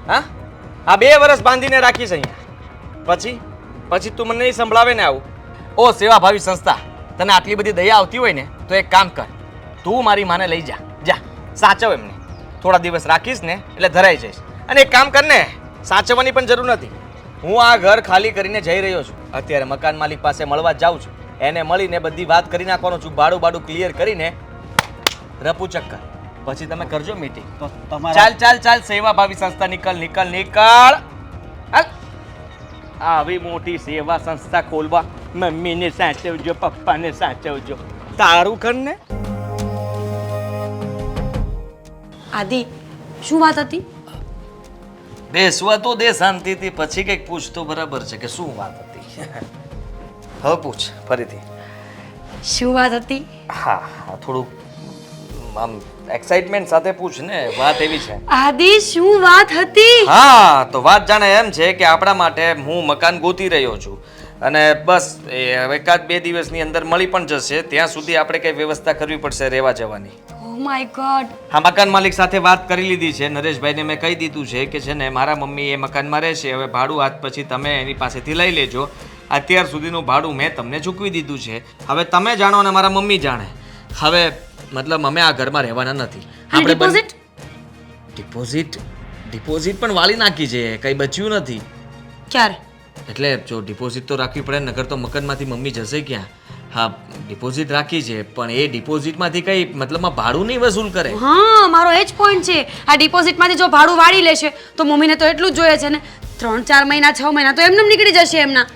હા, આ 2 વર્ષ બાંધીને રાખીશ અહીંયા, પછી તું મને નહીં સંભળાવે ને આવું. ઓ સેવાભાવી સંસ્થા, તને આટલી બધી દયા આવતી હોય ને તો એક કામ કર, તું મારી માને લઈ જા. જા સાચવ એમને. થોડા દિવસ રાખીશ ને એટલે ધરાઈ જઈશ. અને એક કામ કર ને, સાચવવાની પણ જરૂર નથી. હું આ ઘર ખાલી કરીને જઈ રહ્યો છું. અત્યારે મકાન માલિક પાસે મળવા જાઉં છું. એને મળીને બધી વાત કરી નાખવાનો છું, બાડું ક્લિયર કરીને રપુ ચક્કર. પછી તમે કરજો મીટિંગ. તો તમારા ચાલ સેવાભાવી સંસ્થા નીકળ. હાલ. આવી મોટી સેવા સંસ્થા ખોલવા મમ્મીને સાચવજો, પપ્પાને સાચવજો, તારું ઘર ને. આદિ, શું વાત હતી? બેસવા તો દે શાંતિથી, પછી કંઈક પૂછ તો બરાબર છે કે શું વાત હતી. હવે પૂછ ફરીથી. શું વાત હતી? હા હા, થોડું આમ એક્સાઇટમેન્ટ સાથે પૂછ ને, વાત એવી છે. આદિ શું વાત હતી? હા, તો વાત જાણે એમ છે કે આપણા માટે હું મકાન ગોતી રહ્યો છું અને બસ એ હવે એકાદ 2 દિવસની અંદર મળી પણ જશે. ત્યાં સુધી આપણે કઈ વ્યવસ્થા કરવી પડશે રહેવા જવાની. Oh my God. હા, મકાન માલિક સાથે વાત કરી લીધી છે. નરેશભાઈને મેં કહી દીધું છે કે છે ને મારા મમ્મી એ મકાનમાં રહેશે. હવે ભાડું આજ પછી તમે એની પાસેથી લઈ લેજો. અત્યાર સુધીનું ભાડું મેં તમને ચૂકવી દીધું છે. હવે તમે જાણો અને મારા મમ્મી જાણે. હવે મતલબ અમે આ ઘરમાં રહેવાના નથી. અને ડિપોઝિટ? ડિપોઝિટ પણ વાળી નાખી છે, કંઈ બચ્યું નથી. ક્યારે? એટલે જો ડિપોઝિટ તો રાખવી પડે, નકર તો મકાનમાંથી મમ્મી જશે ક્યાં. હા, ડિપોઝિટ રાખી છે, પણ એ ડિપોઝિટમાંથી કઈ મતલબમાં ભાડું નહીં વસૂલ કરે. હા, મારો એ જ પોઈન્ટ છે. આ ડિપોઝિટમાંથી જો ભાડું વાળી લેશે તો મમ્મીને તો એટલું જ જોઈએ છે ને. 3-4 મહિના 6 મહિના તો એમને નીકળી જશે એમના.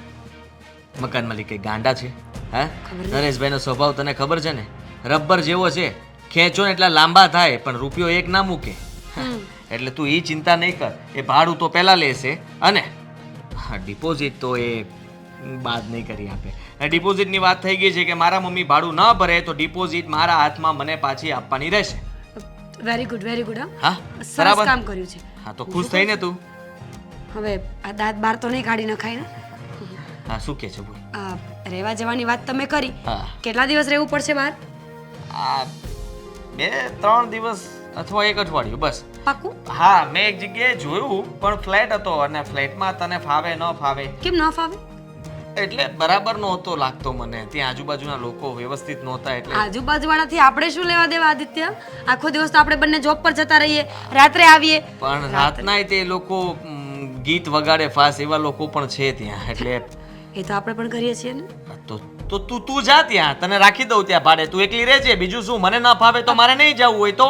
મકાન માલિક કઈ ગાંડા છે? હા, નરેશભાઈનો સ્વભાવ તને ખબર છે ને, રબર જેવો છે. ખેંચો ને એટલા લાંબા થાય પણ રૂપિયો એક ના મૂકે. એટલે તું એ ચિંતા નહીં કર, એ ભાડું તો પહેલા લેશે અને હા ડિપોઝિટ તો એ બાદ નહીં કરી આપે. ડિપોઝિટની વાત થઈ ગઈ છે કે મારા મમ્મી ભાડું ન ભરે તો ડિપોઝિટ મારા હાથમાં મને પાછી આપવાની રહેશે. Very good very good. હા, સરસ બરાબર. કામ કર્યું છે. હા, તો ખુશ થઈ ને તું? હવે આ દાંત બાર તો નહીં કાઢી નખાય ને. હા, શું કે છે બોલ? આ રહેવા જવાની વાત તમે કરી. હા, કેટલા દિવસ રહેવું પડશે બહાર? આ 2-3 દિવસ અથવા 1 અઠવાડિયું બસ. પાક્કું? હા, મેં એક જગ્યાએ જોયું પણ ફ્લેટ હતો અને ફ્લેટમાં તને ફાવે ન ફાવે કેમ ન ફાવે? એટલે બરાબર નહોતો લાગતો મને. ત્યાં આજુબાજુના લોકો વ્યવસ્થિત નહોતા એટલે આજુબાજુવાળાથી આપણે શું લેવા દેવા આદિત્ય? આખો દિવસ તો આપણે બંને જોબ પર જતા રહીએ, રાત્રે આવીએ. પણ રાતના તે લોકો ગીત વગાડે ફાસ એવા લોકો પણ છે ત્યાં. એટલે એ તો આપણે પણ કરીએ છીએ ને. તો તું જા ત્યાં, તને રાખી દઉં ત્યાં ભાડે. તું એકલી રહેજે, બીજું શું. મને ના ફાવે તો મારે નહીં જવું હોય તો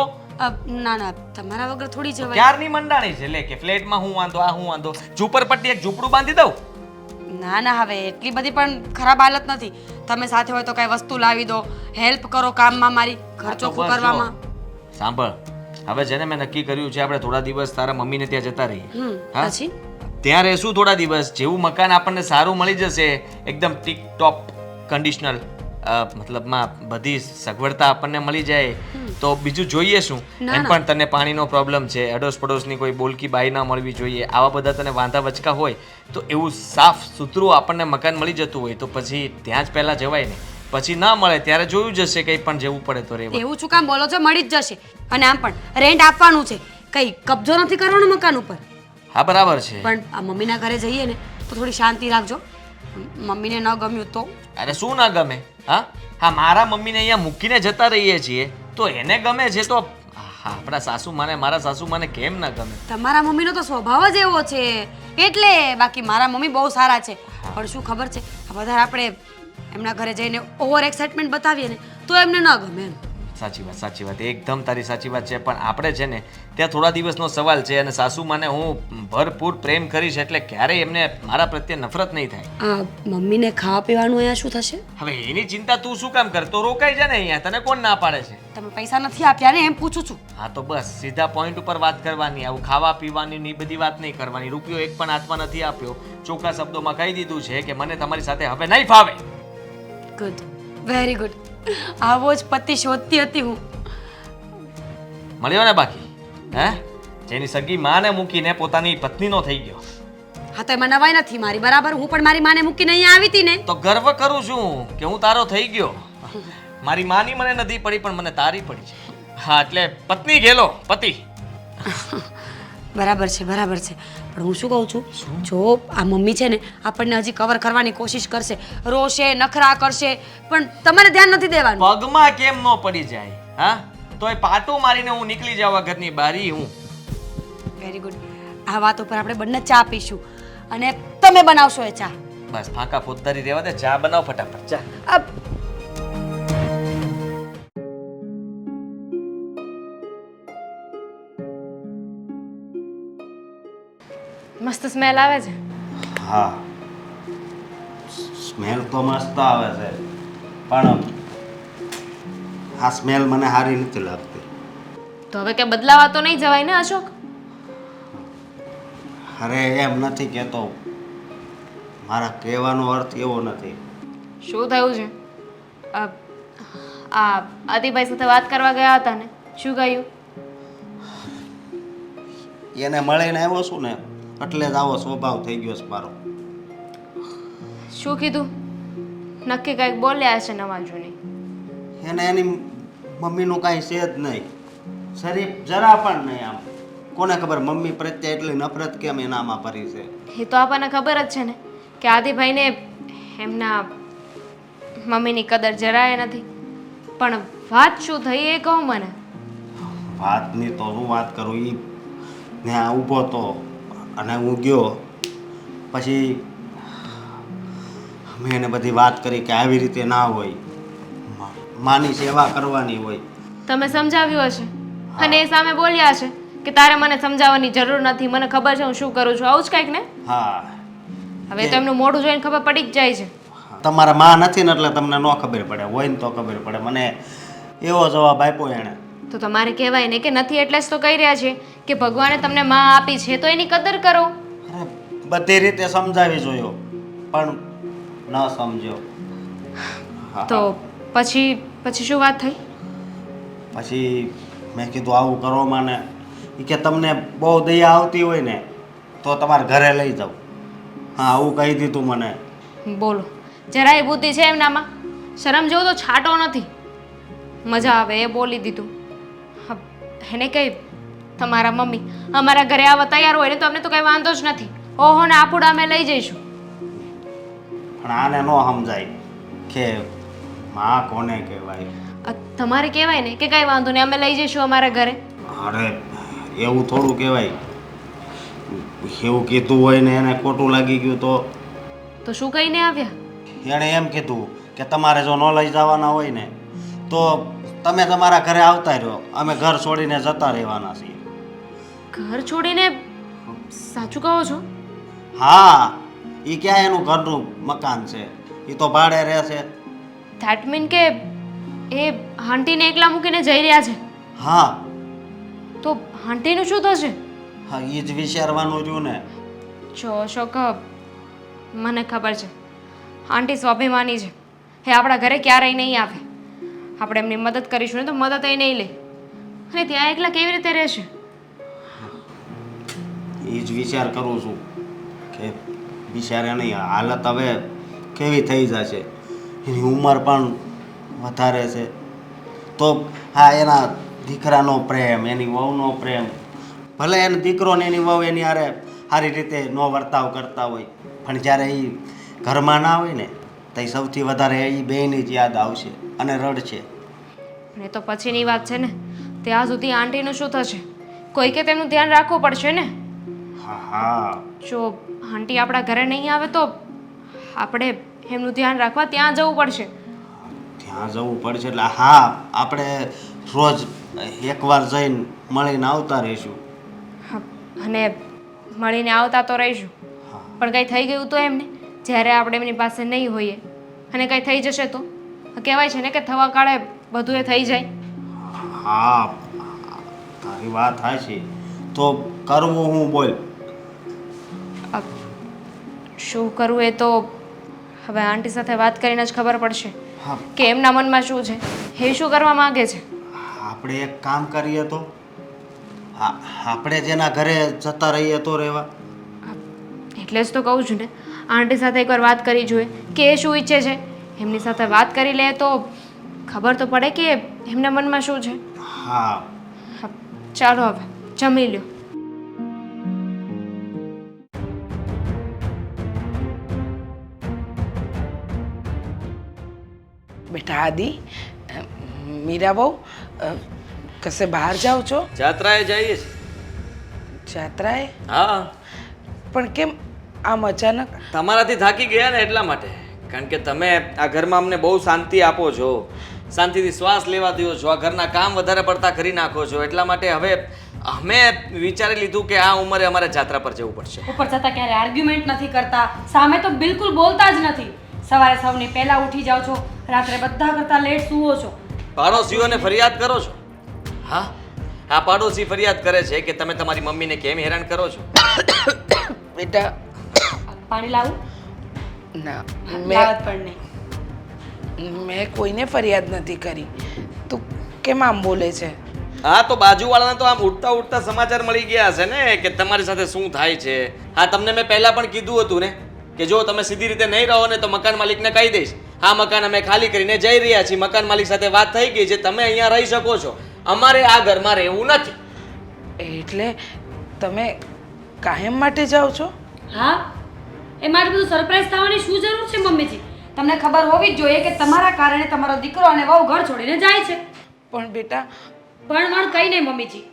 ના ના, તમારા વગર થોડી જવાય. ક્યારની મંડાણી છે લે કે ફ્લેટમાં હું વાંધો, આ હું વાંધો. ઝૂંપડપટ્ટી એક ઝૂંપડું બાંધી દઉં. ના ના, હવે એટલી બધી પણ ખરાબ હાલત નથી. તમે સાથે હોય તો કઈ વસ્તુ લાવી દો, હેલ્પ કરો કામમાં, મારી ઘર ચોખ્ખું કરવામાં. સાંભળ, હવે જેને મેં નક્કી કર્યું છે આપણે થોડા દિવસ તારા મમ્મીને ત્યાં જતા રહીએ. હા? પછી ત્યાં રહેશું થોડા દિવસ. જેવું મકાન આપણને સારું મળી જશે, એકદમ ટીક ટોપ કન્ડિશનલ, મતલબમાં બધી સગવડતા આપણને મળી જાય તો બીજું જોઈએ શું. એમ પણ તને પાણીનો પ્રોબ્લેમ છે, અડોસ પડોશની કોઈ બોલકી બાઈ ના મળવી જોઈએ, આવા બધા તને વાંધા વચકા હોય તો એવું સાફ સુથરું આપણને મકાન મળી જતું હોય તો પછી ત્યાં જ પહેલા જવાય ને. પછી ના મળે ત્યારે જોયું જશે, કંઈ પણ જવું પડે તો રહેવા. એવું શું કામ બોલો છો? મળી જ જશે. અને આમ પણ રેન્ટ આપવાનું છે, કઈ કબજો નથી કરવાનો મકાન ઉપર. હા, બરાબર છે. પણ આ મમ્મીના ઘરે જઈએ ને તો થોડી શાંતિ રાખજો. મમ્મીને ન ગમ્યું તો? અરે શું ના ગમે? હા હા, મારા મમ્મીને અહીંયા મૂકીને જતા રહીએ છીએ તો એને ગમે છે તો આપણા સાસુમાને, મારા સાસુમાને કેમ ના ગમે? તમારા મમ્મીનો તો સ્વભાવ જ એવો છે એટલે. બાકી મારા મમ્મી બહુ સારા છે. પણ શું ખબર છે, આ વધારે આપણે એમના ઘરે જઈને ઓવર એક્સાઇટમેન્ટ બતાવીએ ને તો એમને ન ગમે એમ. સાચી વાત, એકદમ તારી સાચી વાત છે. પણ આપણે છે ને ત્યાં થોડા દિવસનો સવાલ છે અને સાસુમાને હું ભરપૂર પ્રેમ કરીશ એટલે ક્યારેય એમને મારા પ્રત્યે નફરત નહીં થાય. આ મમ્મીને ખાવા પીવાનું અહીંયા શું થશે? હવે એની ચિંતા તું શું કામ કર? તો રોકાઈ જા ને અહીંયા, તને કોણ ના પાડે છે? તમે પૈસા નથી આપ્યા ને એમ પૂછું છું. હા, તો બસ સીધા પોઈન્ટ ઉપર વાત કરવાની. આવું ખાવા પીવાની ની બધી વાત નહીં કરવાની. રૂપિયો એક પણ હાથમાં નથી આપ્યો. ચોખ્ખા શબ્દોમાં કહી દીધું છે કે મને તમારી સાથે હવે નહીં ફાવે. Good, very good. આવો જ પતિ શોધતી હતી હું. મળ્યો ને બાકી? હે, જેની સગી માને મૂકીને પોતાની પત્નીનો થઈ ગયો. હા, તો એમાં નવાઈ નથી મારી. બરાબર, હું પણ મારી માને મૂકીને અહીંયા આવી હતી ને. તો ગર્વ કરું છું કે હું તારો થઈ ગયો. મારી માની મને નથી પડી પણ મને તારી પડી છે. હા, એટલે પત્ની ગેલો પતિ. બરાબર છે બરાબર છે. પણ હું શું કહું છું, જો આ મમ્મી છે ને આપણને હજી કવર કરવાની કોશિશ કરશે, રોશે, નખરા કરશે, પણ તમારે ધ્યાન નથી દેવાનું. પગમાં કેમ ન પડી જાય? હા, તો એ પાટું મારીને હું નીકળી જાવ ઘરની બારી. હું વેરી ગુડ. આ વાત ઉપર આપણે બંને ચા પીશું અને તમે બનાવશો એ ચા. બસ ફાંકા ફોજદારી રહેવા દે, ચા બનાવ ફટાફટ. ચા મસ્ત સ્મેલ આવે છે. હા, સ્મેલ તો મસ્ત આવે છે પણ આ સ્મેલ મને સારી નથી લાગતી. તો હવે કે બદલાવા તો નહીં જવાય ને અશોક? અરે એમ નથી કહેતો, મારા કહેવાનો અર્થ એવો નથી. શું થયું છે? આ આદિભાઈ સાથે વાત કરવા ગયા હતા ને, શું કહ્યું? એને મળીને આવ્યો છું ને એટલે જ આવો સ્વભાવ થઈ ગયો છે મારો. શું કીધું? નક્કી કંઈક બોલ્યા હશે નવા જૂની. એને એની મમ્મીનું કાંઈ છે જ નહીં, શરીફ જરા પણ નહીં. આમ કોને ખબર મમ્મી પ્રત્યે એટલી નફરત કેમ એનામાં ભરી છે. એ તો આપણને ખબર જ છે ને કે આદિભાઈને એમના મમ્મીની કદર જરાય નથી. પણ વાત શું થઈ એ કહો મને. વાતની તો હું વાત કરું. એ ત્યાં ઊભો તો અને હું ગયો પછી મેં એને બધી વાત કરી કે આવી રીતે ના હોય, માની સેવા કરવાની હોય. તમે સમજાવ્યું હશે અને એ સામે બોલ્યા હશે કે તારે મને સમજાવવાની જરૂર નથી, મને ખબર છે હું શું કરું છું, આવું જ કંઈક ને? હા, હવે તો એમનું મોઢું જોઈને ખબર પડી જ જાય છે. તમારા માં નથી ને એટલે તમને ન ખબર પડે, હોય ને તો ખબર પડે. મને એવો જવાબ આપ્યો એણે. તો તમારે કહેવાય ને કે નથી એટલે જ તો કહી રહ્યા છે કે ભગવાને તમને માં આપી છે તો એની કદર કરો. અરે બધી રીતે સમજાવી જોયો પણ ન સમજ્યો. તો પછી શું વાત થઈ? પછી મેં કીધું આવું કરો માને. એ કે તમને બહુ દયા આવતી હોય ને તો તમારે ઘરે લઈ જાઓ. હા, આવું કહી દીધું મને. બોલો, જરાય બુદ્ધિ છે એમનામાં? શરમ જેવું તો છાંટો નથી. મજા આવે એ બોલી દીધું. હા, એને કહી તમારા મમ્મી અમારા ઘરે આવવા તૈયાર હોય ને તો અમને તો કંઈ વાંધો જ નથી. ઓહો ને આપુડા અમે લઈ જઈશું. પણ આને ન સમજાય કે માં કોને કહેવાય. તમારે કહેવાય ને કે કાંઈ વાંધો નહીં અમે લઈ જઈશું અમારા ઘરે. અરે એવું થોડું કહેવાય. એવું કીધું હોય ને એને ખોટું લાગી ગયું તો શું કહીને આવ્યા? એણે એમ કીધું કે તમારે જો ન લઈ જવાના હોય ને તો તમે તમારા ઘરે આવતા રહ્યો, અમે ઘર છોડીને જતા રહેવાના છીએ. ઘર છોડીને? સાચું કહો છો? હા, એ ક્યાં એનું ઘરનું મકાન છે, એ તો ભાડે રહે છે. ધેટ મીન કે એ આંટીને એકલા મૂકીને જઈ રહ્યા છે? હા. તો આંટીનું શું થશે? હા, એ જ વિચારવાનું રહ્યું ને. જો અશોક, મને ખબર છે આંટી સ્વાભિમાની છે. એ આપણા ઘરે ક્યારેય નહીં આવે. આપણે એમની મદદ કરીશું ને તો મદદ એ નહીં લે. અને ત્યાં એકલા કેવી રીતે રહેશે? એ જ વિચાર કરું છું કે બિચારાની હાલત હવે કેવી થઈ જશે. એની ઉંમર પણ વધારે છે તો હા, એના દીકરાનો પ્રેમ, એની વહુનો પ્રેમ, ભલે એને દીકરો ને એની વહુ એની હારે સારી રીતે નો વર્તાવ કરતા હોય પણ જ્યારે એ ઘરમાં ના હોય ને તો સૌથી વધારે એ બેયની જ યાદ આવશે અને રડશે. અને તો પછીની વાત છે ને, ત્યાં સુધી આંટીનું શું થશે? કોઈકે તેમનું ધ્યાન રાખવું પડશે ને. હા હા, જો આંટી આપણા ઘરે નહીં આવે તો આપણે એમનું ધ્યાન રાખવા ત્યાં જવું પડશે. ત્યાં જવું પડશે એટલે હા, આપણે રોજ એકવાર જઈને મળીને આવતા રહીશું. હા, અને મળીને આવતા તો રહીશું પણ કંઈ થઈ ગયું તો એમને જ્યારે આપણે એમની પાસે નહીં હોઈએ અને કંઈ થઈ જશે તો કહેવાય છે ને કે થવા કાળે બધું એ થઈ જાય. હા, તારી વાત હાચી. તો કરવું હું બોલ. શું કરવું એ તો હવે આંટી સાથે વાત કરીને જ ખબર પડશે હા, કે એમના મનમાં શું છે, એ શું કરવા માંગે છે. આપણે એક કામ કરીએ તો આપણે જેના ઘરે જતા રહીએ તો રહેવા. એટલે જ તો કહું છું ને, આંટી સાથે એકવાર વાત કરી જોઈએ કે એ શું ઈચ્છે છે. એમની સાથે વાત કરી લે તો ખબર તો પડે કે એમના મનમાં શું છે. હા, ચાલો હવે જમી લ્યો. બેટા આદિ, મીરા બહુ કશે બહાર જાઓ છો? જાત્રાએ જઈએ છીએ. જાત્રાએ? હા, પણ કેમ આમ અચાનક? તમારાથી થાકી ગયા ને એટલા માટે. કારણ કે તમે આ ઘરમાં અમને બહુ શાંતિ આપો છો, શાંતિથી શ્વાસ લેવા દો છો, આ ઘરના કામ વધારે પડતા કરી નાખો છો, એટલા માટે હવે અમે વિચારી લીધું કે આ ઉંમરે અમારે જાત્રા પર જવું પડશે. ઉપર જતા ક્યારે આર્ગ્યુમેન્ટ નથી કરતા, સામે તો બિલકુલ બોલતા જ નથી. સવારે સૌની પહેલા ઉઠી જાઓ છો, રાત્રે બધા કરતા લેટ સૂવો છો. પાડોશીઓને ફરિયાદ કરો છો. હા, આ પાડોશી ફરિયાદ કરે છે કે તમે તમારી મમ્મીને કેમ હેરાન કરો છો. બેટા પાણી લાવું? ના લાવત પણ નહીં. મેં કોઈને ફરિયાદ નથી કરી. તું કેમ આમ બોલે છે? હા તો બાજુવાળાને તો આમ ઉઠતા ઉઠતા સમાચાર મળી ગયા હશે ને કે તમારી સાથે શું થાય છે. હા તમને મેં પહેલા પણ કીધું હતું ને કે જો તમે સીધી રીતે નહીં રહો ને તો મકાન માલિકને કહી દઈશ. હા મકાન અમે ખાલી કરીને જઈ રહ્યા છીએ. મકાન માલિક સાથે વાત થઈ ગઈ છે, તમે અહીંયા રહી શકો છો. અમારે આ ઘરમાં રહેવું નથી. એટલે તમે કાયમ માટે જાઓ છો? હા, એ માટે બધું સરપ્રાઈઝ થવાની શું જરૂર છે મમ્મીજી? તમને ખબર હોવી જ જોઈએ કે તમારા કારણે તમારો દીકરો અને વહુ ઘર છોડીને જાય છે. પણ બેટા પણ કંઈ નહીં મમ્મીજી,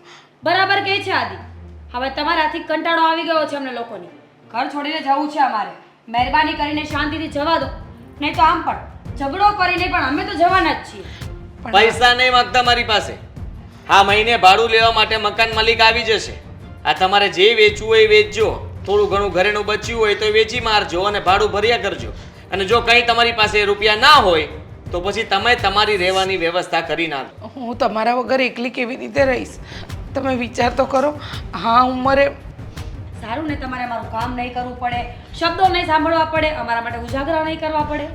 બરાબર કહે છે આદિ. હવે તમારાથી કંટાળો આવી ગયો છે અમને લોકોની. ઘર છોડીને જવું છે અમારે. મહેરબાની કરીને શાંતિથી જવા દો, નહીં તો આમ પણ ઝઘડો કરીને પણ અમે તો જવાના જ છીએ. પૈસા નહીં માંગતા મારી પાસે. હા મહિને ભાડું લેવા માટે મકાન માલિક આવી જશે. આ તમારે જે વેચવું હોય એ વેચજો. થોડું ઘણું ઘરેનું બચ્યું હોય તો એ વેચી મારજો અને ભાડું ભર્યા કરજો. અને જો કંઈ તમારી પાસે રૂપિયા ના હોય તો પછી તમે તમારી રહેવાની વ્યવસ્થા કરી નાખો. હું તમારા વગર એકલી કેવી રીતે રહીશ? તમે વિચાર તો કરો. હા ઉંમરે સારું ને, તમારે અમારું કામ નહીં કરવું પડે, શબ્દો નહીં સાંભળવા પડે, અમારા માટે ઉજાગરા નહીં કરવા પડે.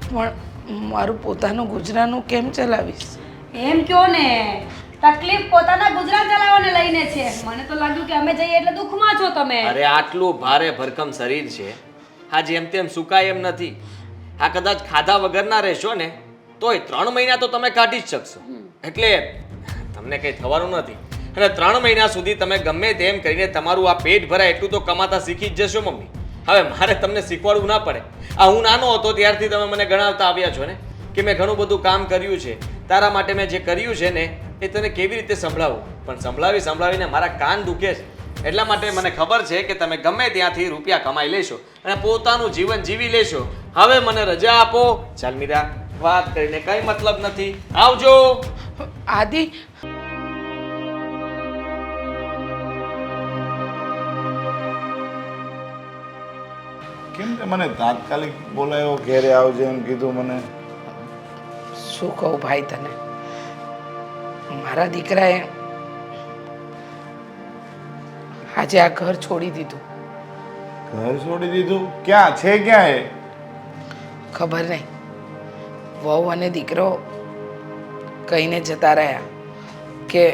પણ મારું પોતાનું ગુજરાનું કેમ ચલાવીશ? એમ કયો ને, તકલીફ પોતાના ગુજરાન ચલાવવાને લઈને છે. મને તો લાગ્યું કે અમે જઈએ એટલે દુઃખમાં છો તમે. અરે આટલું ભારે ભરકમ શરીર છે, આ જેમ તેમ સુકાય એમ નથી. આ કદાચ ખાધા વગરના રહેશો ને તોય 3 મહિના તો તમે કાઢી જ શકશો. એટલે તમને કંઈ થવાનું નથી. અને 3 મહિના સુધી તમે ગમે તેમ કરીને તમારું આ પેટ ભરાય એટલું તો કમાતા શીખી જ જશો મમ્મી. હવે મારે તમને શીખવાડવું ના પડે. આ હું નાનો હતો ત્યારથી તમે મને ગણાવતા આવ્યા છો ને કે મેં ઘણું બધું કામ કર્યું છે. તારા માટે મેં જે કર્યું છે ને એ તને કેવી રીતે સંભળાવું, પણ સંભળાવીને મારા કાન દુખે છે. એટલા માટે મને ખબર છે કે તમે ગમે ત્યાંથી રૂપિયા કમાઈ લેશો અને પોતાનું જીવન જીવી લેશો. હવે મને રજા આપો. ચાલ મીરા, વાત કરીને કઈ મતલબ નથી. આવજો. આદિ કેમ તે મને તાત્કાલિક બોલાયો ઘેરે આવજે એમ કીધું મને? શું કહું ભાઈ તને, મારા દીકરાએ આજે આ ઘર છોડી દીધું. ઘર છોડી દીધું? ક્યાં છે? ક્યાં એ? ખબર નહીં. વહુ અને દીકરો કહીને જતા રહ્યા કે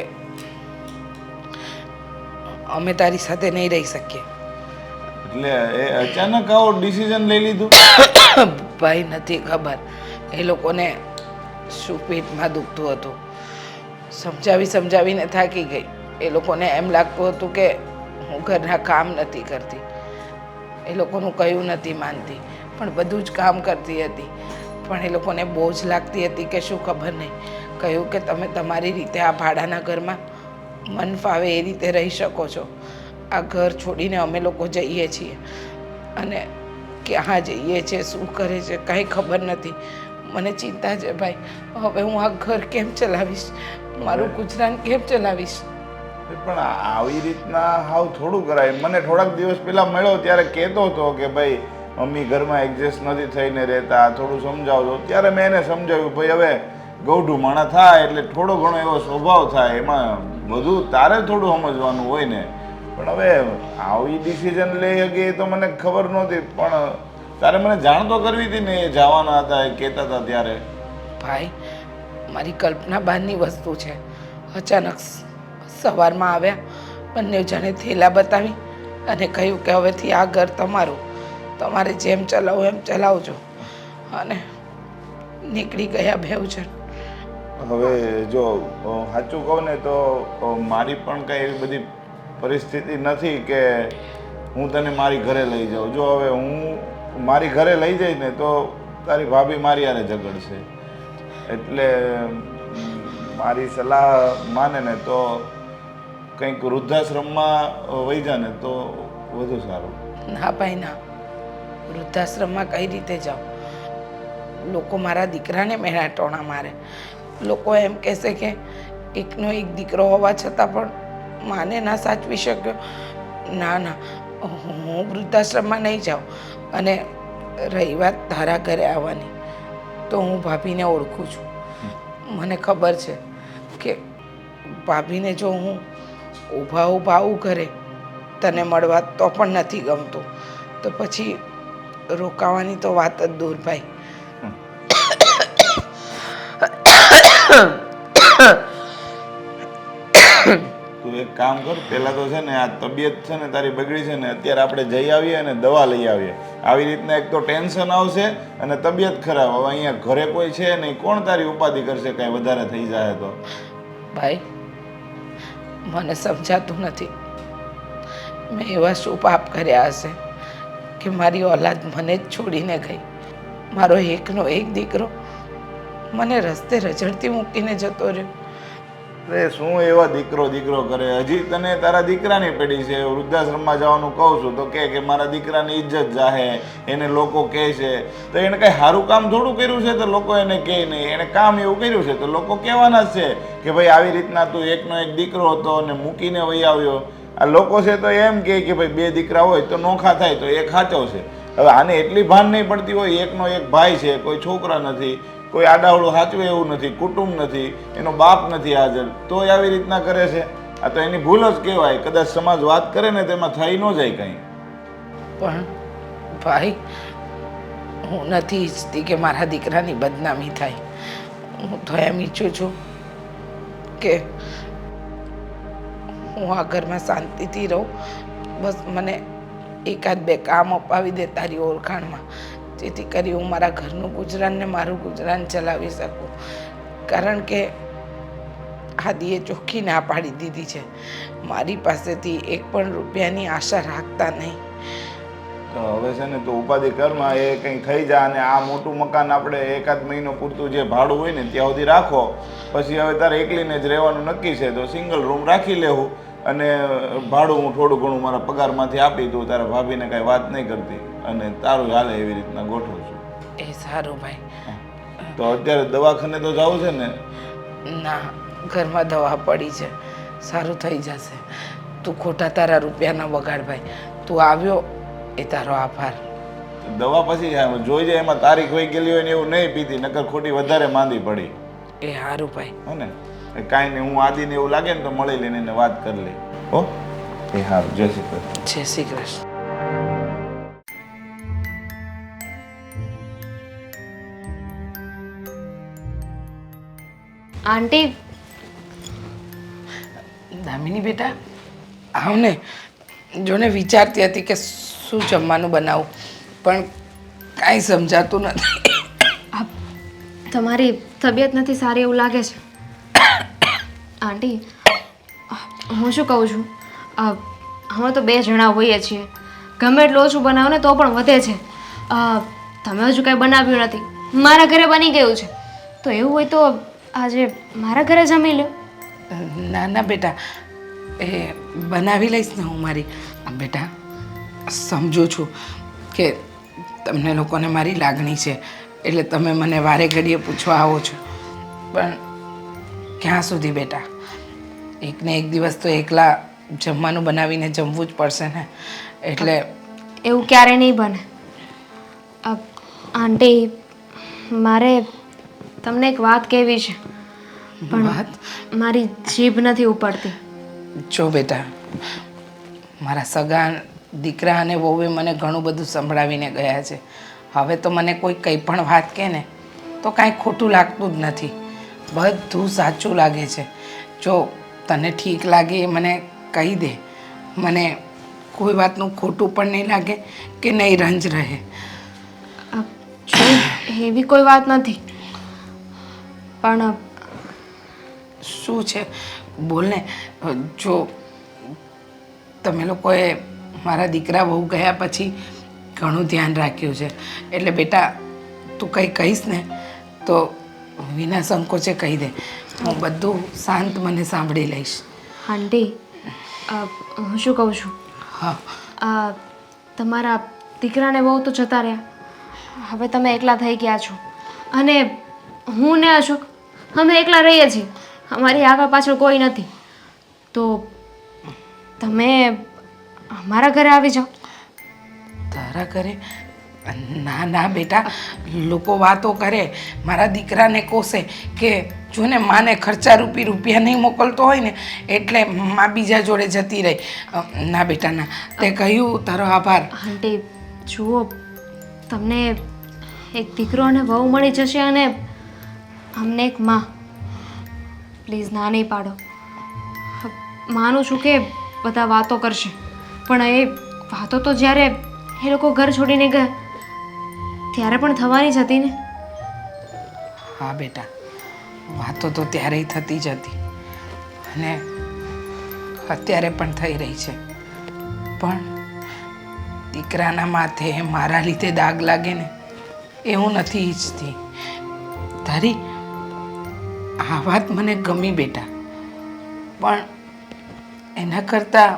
અમે તારી સાથે નહીં રહી શકીએ. એટલે એ અચાનક આવો ડિસિઝન લઈ લીધું? ભાઈ નથી ખબર એ લોકોને શું પેટમાં દુખતું હતું. સમજાવીને થાકી ગઈ. એ લોકોને એમ લાગતું હતું કે હું ઘરના કામ નથી કરતી, એ લોકોનું કયું નથી માનતી, પણ બધું જ કામ કરતી હતી. પણ એ લોકોને બોજ લાગતી હતી કે શું ખબર નહીં. કહ્યું કે તમે તમારી રીતે આ ભાડાના ઘરમાં મન ફાવે એ રીતે રહી શકો છો. આ ઘર છોડીને અમે લોકો જઈએ છીએ અને ક્યાં જઈએ છીએ, શું કરે છે કાંઈ ખબર નથી. મને ચિંતા છે ભાઈ. હવે હું આ ઘર કેમ ચલાવીશ? મારું ગુજરાન કેમ ચલાવીશ? પણ આવી રીતના હાવ થોડું કરાય. મને થોડાક દિવસ પહેલા મળ્યો ત્યારે કહેતો હતો કે ભાઈ મમ્મી ઘરમાં એડજસ્ટ નથી થઈને રહેતા, થોડું સમજાવજો. ત્યારે મેં એને સમજાવ્યું ભાઈ હવે ગૌઢું માણા થાય એટલે થોડો ઘણો એવો સ્વભાવ થાય, એમાં બધું તારે થોડું સમજવાનું હોય ને. પણ હવે આવી ડિસિઝન લઈ શકે એ તો મને ખબર નહોતી, પણ તારે મને જાણ તો કરવી હતી ને એ જવાના હતા એ કહેતા હતા ત્યારે. ભાઈ મારી કલ્પના બહારની વસ્તુ છે. અચાનક સવારમાં આવ્યા, બંને જણે થેલા બતાવી અને કહ્યું કે હવેથી આ ઘર તમારું, તમારે જેમ ચલાવો એમ ચલાવજો. અને નીકળી ગયા બેઉ જણ. હવે જો સાચું કહું ને તો મારી પણ કંઈ એવી બધી પરિસ્થિતિ નથી કે હું તને મારી ઘરે લઈ જાઉં. જો હવે હું મારી ઘરે લઈ જઈશ ને તો તારી ભાભી મારી હારે ઝઘડશે. એટલે મારી સલાહ માને ને તો કંઈક વૃદ્ધાશ્રમમાં વહી જા ને તો વધુ સારું. ના ભાઈ ના, વૃદ્ધાશ્રમમાં કઈ રીતે જાઉં? લોકો મારા દીકરાને મેણા ટોણા મારે. લોકો એમ કહેશે કે એકનો એક દીકરો હોવા છતાં પણ માને ના સાચવી શક્યો. ના ના, હું વૃદ્ધાશ્રમમાં નહીં જાઉં. અને રહી વાત તારા ઘરે આવવાની, તો હું ભાભીને ઓળખું છું. મને ખબર છે કે ભાભીને જો હું ઊભા આવું ઘરે તને મળવા તો પણ નથી ગમતું તો પછી રોકાવાની તો વાત જ દૂર ભાઈ. તું એક કામ કર, પહેલા તો છે ને આ તબિયત છે ને તારી બગડી છે ને, અત્યારે આપણે જઈ આવીએ અને દવા લઈ આવીએ. આવી રીતના એક તો ટેન્શન આવશે અને તબિયત ખરાબ. હવે અહીંયા ઘરે કોઈ છે નહીં, કોણ તારી ઉપાધિ કરશે કાંઈ વધારે થઈ જાય તો? ભાઈ મને સમજાતું નથી મેં એવા શું પાપ કર્યા હશે કે મારી ઓલાદ મને જ છોડીને ગઈ. મારો એકનો એક દીકરો મને રસ્તે રઝળતી મૂકીને જતો રહ્યો. અરે શું એવા દીકરો કરે? હજી તને તારા દીકરાની પેઢી છે. વૃદ્ધાશ્રમમાં જવાનું કહું છું તો કે મારા દીકરાની ઇજ્જત જાહે, એને લોકો કહે છે. તો એને કંઈ સારું કામ થોડું કર્યું છે તો લોકો એને કહે નહીં. એને કામ એવું કર્યું છે તો લોકો કહેવાના જ છે કે ભાઈ આવી રીતના તું એકનો એક દીકરો હતો અને મૂકીને વહી આવ્યો. આ લોકો છે તો એમ કહે કે ભાઈ 2 દીકરા હોય તો નોખા થાય તો એક સાચો છે. હવે આને એટલી ભાન નહીં પડતી હોય, એકનો એક ભાઈ છે, કોઈ છોકરા નથી, કોઈ આડાવડું સાચવે એવું નથી, કુટુંબ નથી, એનો બાપ નથી હાજર, તોય આવી રીતના કરે છે. આ તો એની ભૂલ જ કહેવાય. કદાચ સમાજ વાત કરે ને તેમાં થઈ ન જાય કંઈ. પણ ભાઈ હું નથી ઈચ્છતી કે મારા દીકરાની બદનામી થાય. હું તો એમ ઈચ્છું છું કે હું આ ઘરમાં શાંતિથી રહું. બસ મને 1-2 કામ અપાવી દે તારી ઓળખાણમાં, જેથી કરી હું મારા ઘરનું ગુજરાન ને મારું ગુજરાન ચલાવી શકું. કારણ કે આદિએ ચોખ્ખી ના પાડી દીધી છે. મારી પાસેથી 1 પણ રૂપિયાની આશા રાખતા નહીં. તો હવે છે ને તું ઉપાધિ કરમાં એ કંઈ થઈ જાય અને આ મોટું મકાન આપણે 1-8 મહિનો પૂરતું જે ભાડું હોય ને ત્યાં સુધી રાખો. પછી હવે તારે એકલીને જ રહેવાનું નક્કી છે તો સિંગલ રૂમ રાખી લેવું અને ભાડું હું થોડું ઘણું મારા પગારમાંથી આપી દઉં. તારા ભાભીને કાંઈ વાત નહીં કરતી અને તારું હાલે એવી રીતના ગોઠવું છું. એ સારું ભાઈ. તો અત્યારે દવાખાને તો જવું છે ને? ના, ઘરમાં દવા પડી છે, સારું થઈ જશે. તું ખોટા તારા રૂપિયાના બગાડ ભાઈ. તું આવ્યો એ તારો આભાર. દવા પછી જોઈ જાય એમાં તારીખ હોઈ ગયેલી હોય ને એવું નહીં પીતી, નકર ખોટી વધારે માંદી પડી. એ સારું ભાઈ. હે ને કાંઈ નહીં, હું આદિને એવું લાગે ને તો મળી લઈને એને વાત કરી લે. હો એ સારું. જય શ્રી કૃષ્ણ. જય શ્રી કૃષ્ણ. આંટી, દામિની બેટા આવ ને. જોને વિચારતી હતી કે શું જમવાનું બનાવું પણ કાંઈ સમજાતું નથી. તમારી તબિયત નથી સારી એવું લાગે છે. આંટી, હું શું કહું છું, અમે તો 2 જણા હોઈએ છીએ. ગમે એટલું ઓછું બનાવો ને તો પણ વધે છે. તમે હજુ કાંઈ બનાવ્યું નથી, મારા ઘરે બની ગયું છે. તો એવું હોય તો આજે મારા ઘરે જમી લો. ના ના બેટા, એ બનાવી લઈશ ને હું મારી. બેટા સમજુ છું કે તમને લોકોને મારી લાગણી છે એટલે તમે મને વારે ઘડીએ પૂછવા આવો છો, પણ ક્યાં સુધી બેટા? એકને એક દિવસ તો એકલા જમવાનું બનાવીને જમવું જ પડશે ને. એટલે એવું ક્યારે નહીં બને. આંટી, મારે તમને એક વાત કહેવી છે પણ મારી જીભ નથી ઉપડતી. જો બેટા, મારા સગા દીકરા અને વહુએ મને ઘણું બધું સંભળાવીને ગયા છે. હવે તો મને કોઈ કંઈ પણ વાત કહે ને તો કાંઈ ખોટું લાગતું જ નથી, બધું સાચું લાગે છે. જો તને ઠીક લાગે એ મને કહી દે, મને કોઈ વાતનું ખોટું પણ નહીં લાગે કે નહીં રંજ રહે. એવી કોઈ વાત નથી, પણ શું છે બોલ ને. જો તમે લોકોએ મારા દીકરા વહુ ગયા પછી ઘણું ધ્યાન રાખ્યું છે એટલે બેટા તું કંઈ કહીશ ને તો વિના સંકોચે કહી દે, હું બધું શાંત મને સાંભળી લઈશ. આંટી, હું શું કહું છું, હા, તમારા દીકરાને બહુ તો જતા રહ્યા, હવે તમે એકલા થઈ ગયા છો અને હું ને અશોક અમે એકલા રહીએ છીએ. અમારી આગળ પાછળ કોઈ નથી. તો તમે અમારા ઘરે આવી જાઓ. તારા ઘરે? ના ના બેટા, લોકો વાતો કરે, મારા દીકરાને કોસે કે જો ને માને ખર્ચા રૂપિયા નહીં મોકલતો હોય ને એટલે માં બીજા જોડે જતી રહી. ના બેટા ના, તે કહ્યું તારો આભાર. આંટી જુઓ, તમને એક દીકરો અને વહુ મળી જશે અને અમને એક માં. પ્લીઝ ના નહીં પાડો. માનું છું કે બધા વાતો કરશે, પણ એ વાતો તો જ્યારે એ લોકો ઘર છોડીને ગયા ત્યારે પણ થવાની જ હતી ને. હા બેટા, વાતો તો ત્યારેય થતી જ હતી અને અત્યારે પણ થઈ રહી છે. પણ દીકરાના માથે મારા લીધે દાગ લાગે ને એ હું નથી ઈચ્છતી. તારી આ વાત મને ગમી બેટા, પણ એના કરતાં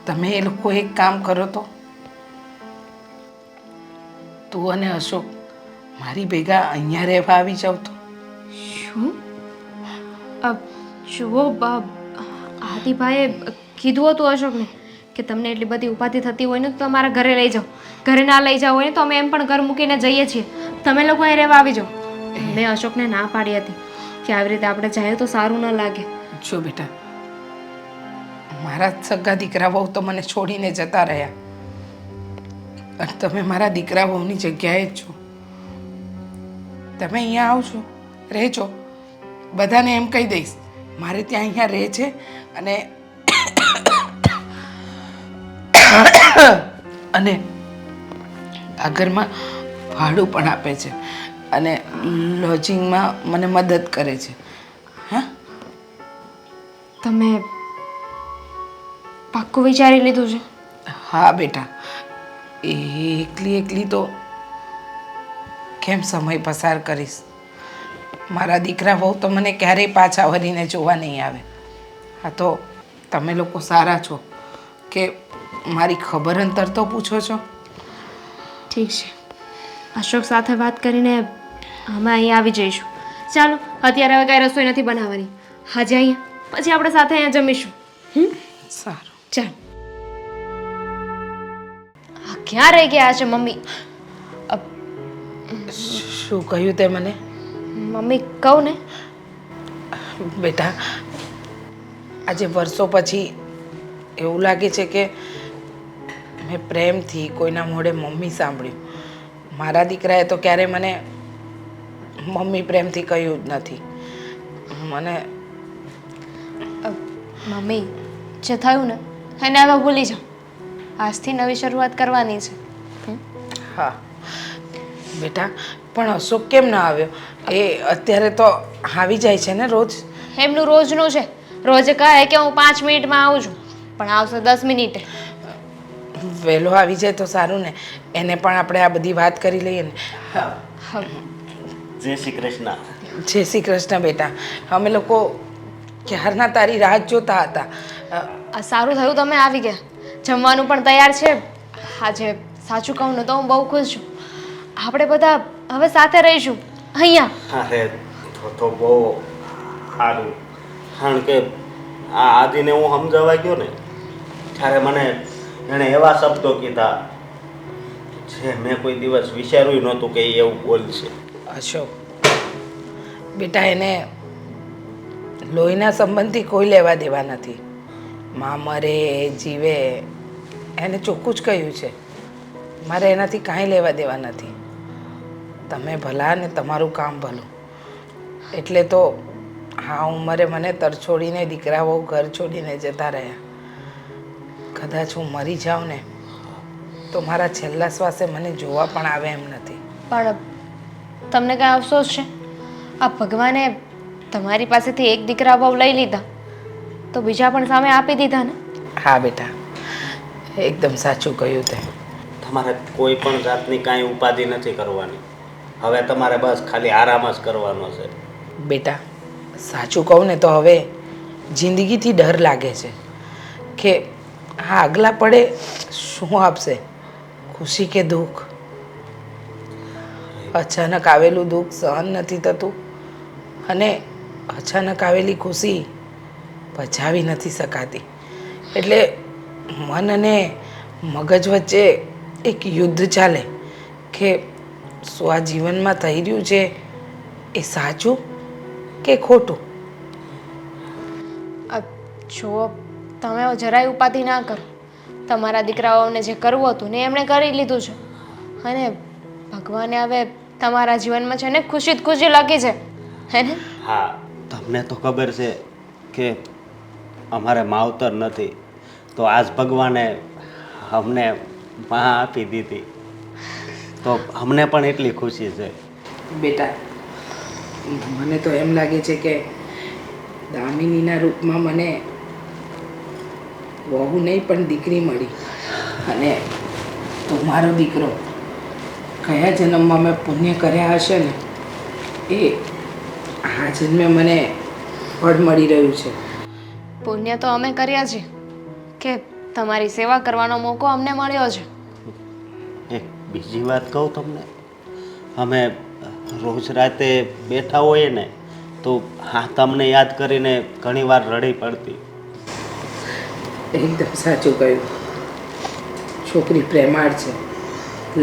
તમે એ લોકો એક કામ કરો તો, તું અને અશોક મારી ભેગા અહીંયા રહેવા આવી જાવ તો. શું? જુઓ, આદિભાઈએ કીધું હતું અશોકને કે તમને એટલી બધી ઉપાધિ થતી હોય ને તો તમારા ઘરે લઈ જાઓ. ઘરે ના લઈ જાઓ હોય ને તો અમે એમ પણ ઘર મૂકીને જઈએ છીએ, તમે લોકો અહીં રહેવા આવી જાઓ. મેં અશોકને ના પાડી હતી કે આવી રીતે આપણે જાય તો સારું ન લાગે. જો બેટા, મારા સગા દીકરા વહુ તો મને છોડીને જતા રહ્યા અને તમે મારા દીકરા વહુની જગ્યાએ જ છો. તમે અહીંયા આવશો, રહેજો, બધાને એમ કહી દઈશ મારે ત્યાં અહીંયા રહે છે અને અને આ ઘરમાં ભાડું પણ આપે છે અને લોજિંગમાં મને મદદ કરે છે. હા, તમે પાક્કું વિચારી લીધું છે? હા બેટા, એકલી તો કેમ સમય પસાર કરીશ? મારા દીકરા વહુ તો મને ક્યારેય પાછા વળીને જોવા નહીં આવે. હા, તો તમે લોકો સારા છો કે મારી ખબર અંતર તો પૂછો છો. ઠીક છે, અશોક સાથે વાત કરીને અમે અહીં આવી જઈશું. ચાલો, અત્યારે હવે કાંઈ રસોઈ નથી બનાવવાની. આજે અહીંયા, પછી આપણે સાથે અહીંયા જમીશું. સારું, ચાલ. આ ક્યાં રહી ગયા છે મમ્મી? શું કહ્યું તે મને? મમ્મી કહું ને. બેટા, આજે વર્ષો પછી એવું લાગે છે કે મેં પ્રેમથી કોઈના મોઢે મમ્મી સાંભળ્યું. મારા દીકરાએ તો ક્યારેય મને મમ્મી પ્રેમથી કહ્યું જ નથી. મને મમ્મી, જે થયું ને એને હવે ભૂલી જાઓ. આજથી નવી શરૂઆત કરવાની છે. હા બેટા, પણ અશોક કેમ ના આવ્યો? એ અત્યારે તો આવી જાય છે ને રોજ. એમનું રોજનું છે. રોજ કહે કે હું 5 મિનિટમાં આવું છું, પણ આવશે 10 મિનિટે. વહેલો આવી જાય તો સારું ને, એને પણ આપણે આ બધી વાત કરી લઈએ ને. જય શ્રી કૃષ્ણ. જય શ્રી કૃષ્ણ બેટા. અમે લોકો ક્યારના તારી રાહ જ જોતા હતા. આ સારું થયું તમે આવી ગયા. જમવાનું પણ તૈયાર છે. આજે સાચું કહું ને તો હું બહુ ખુશ છું. આપણે બધા હવે સાથે રહીશું અહીંયા. અરે તો બહુ સારું, કારણ કે આ આદિને હું સમજાવવા ગયો ને ત્યારે મને એણે એવા શબ્દો કીધા જે મેં કોઈ દિવસ વિચાર્યું નહોતું કે એ એવું બોલશે. અશોક બેટા, એને લોહીના સંબંધથી કોઈ લેવા દેવા નથી. માં મરે જીવે એને ચોખ્ખું જ કહ્યું છે. મારે એનાથી કાંઈ લેવા દેવા નથી. તમે ભલા ને તમારું કામ ભલું. એટલે તો આ ઉંમરે મને તરછોડીને દીકરાઓ ઘર છોડીને જતા રહ્યા. કદાચ હું મરી જાઉં ને તો મારા છેલ્લા શ્વાસે મને જોવા પણ આવે એમ નથી. પણ તમને કાંઈ અફસોસ છે? આ ભગવાને તમારી પાસેથી એક દીકરા બહુ લઈ લીધા તો બીજા પણ સામે આપી દીધા ને. હા બેટા, એકદમ સાચું કહ્યું તે. તમારે કોઈ પણ જાતની કાંઈ ઉપાધિ નથી કરવાની. હવે તમારે બસ ખાલી આરામ જ કરવાનો છે. બેટા, સાચું કહું ને તો હવે જિંદગીથી ડર લાગે છે કે આ આગલા પડે શું આપશે, ખુશી કે દુઃખ. અચાનક આવેલું દુઃખ સહન નથી થતું અને અચાનક આવેલી ખુશી પચાવી નથી શકાતી. એટલે મન અને મગજ વચ્ચે એક યુદ્ધ ચાલે કે શું આ જીવનમાં થઈ રહ્યું છે એ સાચું કે ખોટું? જો તમે જરાય ઉપાધિ ના કરો. તમારા દીકરાઓને જે કરવું હતું ને એમણે કરી લીધું છે. અને ભગવાને હવે તમારા જીવનમાં છે ને ખુશી જ ખુશી લખી છે, હે ને? હા, તમને તો ખબર છે કે અમારે માવતર નથી, તો આજ ભગવાને અમને માં આપી દીધી, તો અમને પણ એટલી ખુશી છે. બેટા, મને તો એમ લાગે છે કે દામિનીના રૂપમાં મને વહુ નહીં પણ દીકરી મળી. અને તું મારો દીકરો કયા જન્મમાં મેં પુણ્ય કર્યા હશે ને એ આ જન્મે મને ફળ મળી રહ્યું છે. પુણ્ય તો અમે કર્યા છે કે તમારી સેવા કરવાનો મોકો અમને મળ્યો છે. એક બીજી વાત કહું તમને, અમે રોજ રાતે બેઠા હોઈએ ને તો હા તમને યાદ કરીને ઘણીવાર રડી પડતી. એકદમ સાચું કહ્યું. છોકરી પ્રેમાળ છે,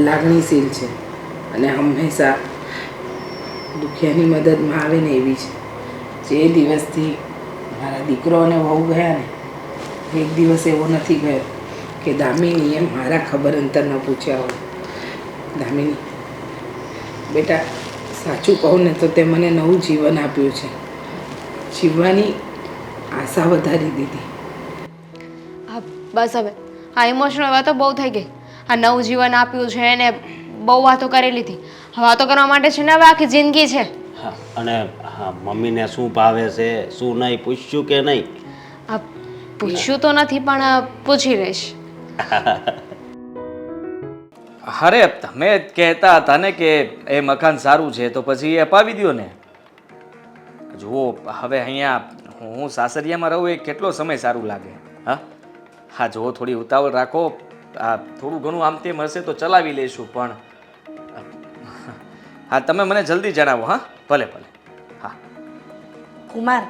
લાગણીશીલ છે અને હંમેશા દુખિયાની મદદમાં આવે ને એવી છે. જે દિવસથી મારા દીકરો અને વહુ ગયા ને એક દિવસ એવો નથી ગયો કે દામિનીએ મારા ખબર અંતર ન પૂછ્યા હોય. દામિની બેટા, સાચું કહું ને તો તે મને નવું જીવન આપ્યું છે. જીવવાની આશા વધારી દીધી. હા બસ હવે આ ઇમોશનલ વાતો બહુ થઈ ગઈ. આ નવું જીવન આપ્યું છે એને બહુ વાતો કરી લીધી. વાતો કરવા માટે છે ને હવે આખી જિંદગી છે. હા, અને હા મમ્મીને શું ભાવે છે શું નહીં પૂછ્યું કે નહીં? આ પૂછ્યું તો નથી પણ પૂછી રહીશ. અરે તમે જ કહેતા હતા ને કે એ મકાન સારું છે તો પછી એ અપાવી દો ને. જુઓ હવે અહીંયા હું સાસરિયામાં રહું એ કેટલો સમય સારું લાગે. હા હા, જુઓ થોડી ઉતાવળ રાખો. આ થોડું ઘણું આમ તેમ હશે તો ચલાવી લઈશું, પણ હા તમે મને જલ્દી જણાવો. હા ભલે ભલે. હા કુમાર,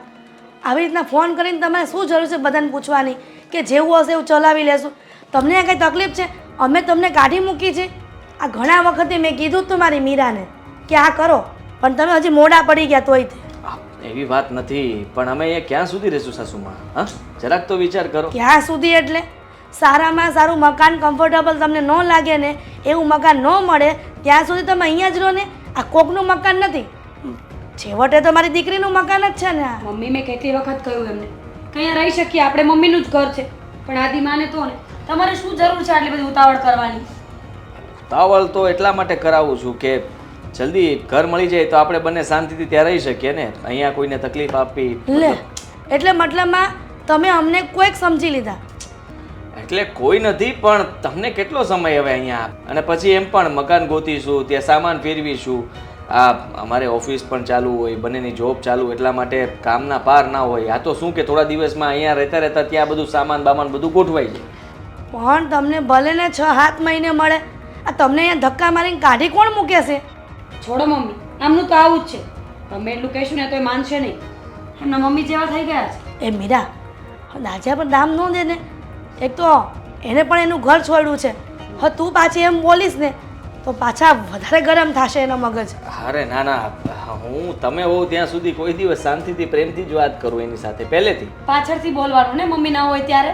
આવી રીતના ફોન કરીને તમારે શું જરૂર છે બધાને પૂછવાની કે જેવું હશે એવું ચલાવી લેશું? તમને આ કંઈ તકલીફ છે? અમે તમને કાઢી મૂકી છે. આ ઘણા વખતે મેં કીધું જ તું મારી મીરાને કે આ કરો, પણ તમે હજી મોડા પડી ગયા તોય તે. એવી વાત નથી, પણ અમે અહીંયા ક્યાં સુધી રહીશું સાસુમાં? હા જરાક તો વિચાર કરો. ક્યાં સુધી એટલે સારામાં સારું મકાન કમ્ફર્ટેબલ તમને ન લાગે ને એવું મકાન ન મળે ત્યાં સુધી તમે અહીંયા જ રહો ને. આ કોકનું મકાન નથી, છેવટે તો મારી દીકરીનું મકાન જ છે ને આ. મમ્મી મેં કેટલી વખત કહ્યું એમને કે અહીંયા રહી શકીએ આપણે, મમ્મીનું જ ઘર છે. પણ આદિ માને તો ને તમારે શું જરૂર છે આટલી બધી ઉતાવળ કરવાની? ઉતાવળ તો એટલા માટે કરાવું છું કે જલ્દી ઘર મળી જાય તો આપણે બંને શાંતિથી ત્યાં રહી શકીએ ને. અહીંયા કોઈને તકલીફ આપવી લે, એટલે મતલબમાં તમે અમને કોઈક સમજી લીધા? એટલે કોઈ નથી, પણ તમને કેટલો સમય હવે અહીંયા, અને પછી એમ પણ મકાન ગોતીશું, ત્યાં સામાન ફેરવીશું. આ અમારે ઓફિસ પણ ચાલુ હોય, બંનેની જોબ ચાલુ, એટલા માટે કામના પાર ના હોય. આ તો શું કે થોડા દિવસમાં અહીંયા રહેતા રહેતા ત્યાં બધું સામાન બામાન બધું ગોઠવાઈ જાય. પણ તમને ભલે ને 6-7 મહિને મળે, આ તમને અહીંયા ધક્કા મારીને કાઢી કોણ મૂકે છે? છોડો મમ્મી, આમનું તો આવું જ છે. તમે એટલું કહેશું ને તો એ માનશે નહીં. એમના મમ્મી જેવા થઈ ગયા છે. એ મીરા, દાજા પર દામ ન દે ને. એક તો એને પણ એનું ઘર છોડ્યું છે, હવે તું પાછી એમ બોલીશ ને તો પાછા વધારે ગરમ થશે એનો મગજ. અરે ના ના, હું તમે હોવ ત્યાં સુધી કોઈ દિવસ શાંતિથી પ્રેમથી જ વાત કરું એની સાથે પહેલેથી. પાછળથી બોલવાનું ને મમ્મી ના હોય ત્યારે.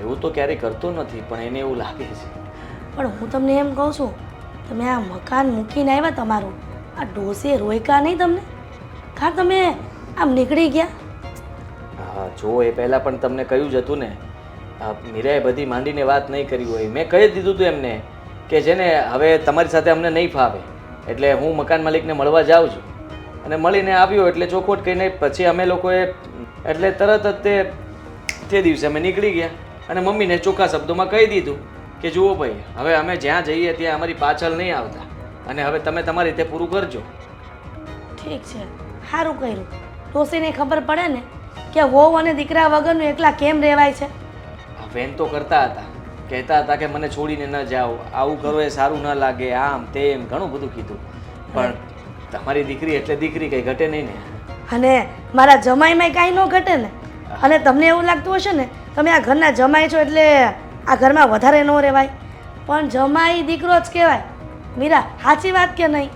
એવું તો ક્યારેય કરતો નથી, પણ એને એવું લાગે છે. પણ હું તમને એમ કહું છું, તમે આ મકાન મૂકીને આવ્યા તમારું, આ ડોસે રોયકા નહીં તમને? કાં તમે આમ નીકળી ગયા? હા જો એ પહેલાં પણ તમને કહ્યું જ હતું ને, મીરાએ બધી માંડીને વાત નહીં કરી હોય. મેં કહી દીધું હતું એમને કે જેને હવે તમારી સાથે અમને નહીં ફાવે, એટલે હું મકાન માલિકને મળવા જાઉં છું. અને મળીને આવ્યો એટલે ચોખવટ કહીને પછી અમે લોકોએ એટલે તરત જ તે દિવસે અમે નીકળી ગયા અને મમ્મીને ચોખ્ખા શબ્દોમાં કહી દીધું કે જુઓ ભાઈ, હવે અમે જ્યાં જઈએ ત્યાં અમારી પાછળ નહીં આવતા, અને હવે તમે તમારી રીતે પૂરું કરજો. ઠીક છે, સારું કર્યું. ડોસીને ખબર પડે ને કે વહુ અને દીકરા વગરનું એકલા કેમ રહેવાય છે. વેન તો કરતા હતા, કહેતા હતા કે મને છોડીને ન જાઓ, આવું કરો એ સારું ન લાગે, આમ તેમ ઘણું બધું કીધું. પણ તમારી દીકરી એટલે દીકરી, કંઈ ઘટે નહીં ને. અને મારા જમાઈમાં કાંઈ ન ઘટે ને. અને તમને એવું લાગતું હશે ને તમે આ ઘરના જમાઈ છો એટલે આ ઘરમાં વધારે ન રહેવાય, પણ જમાઈ દીકરો જ કહેવાય. મીરા, સાચી વાત કે નહીં?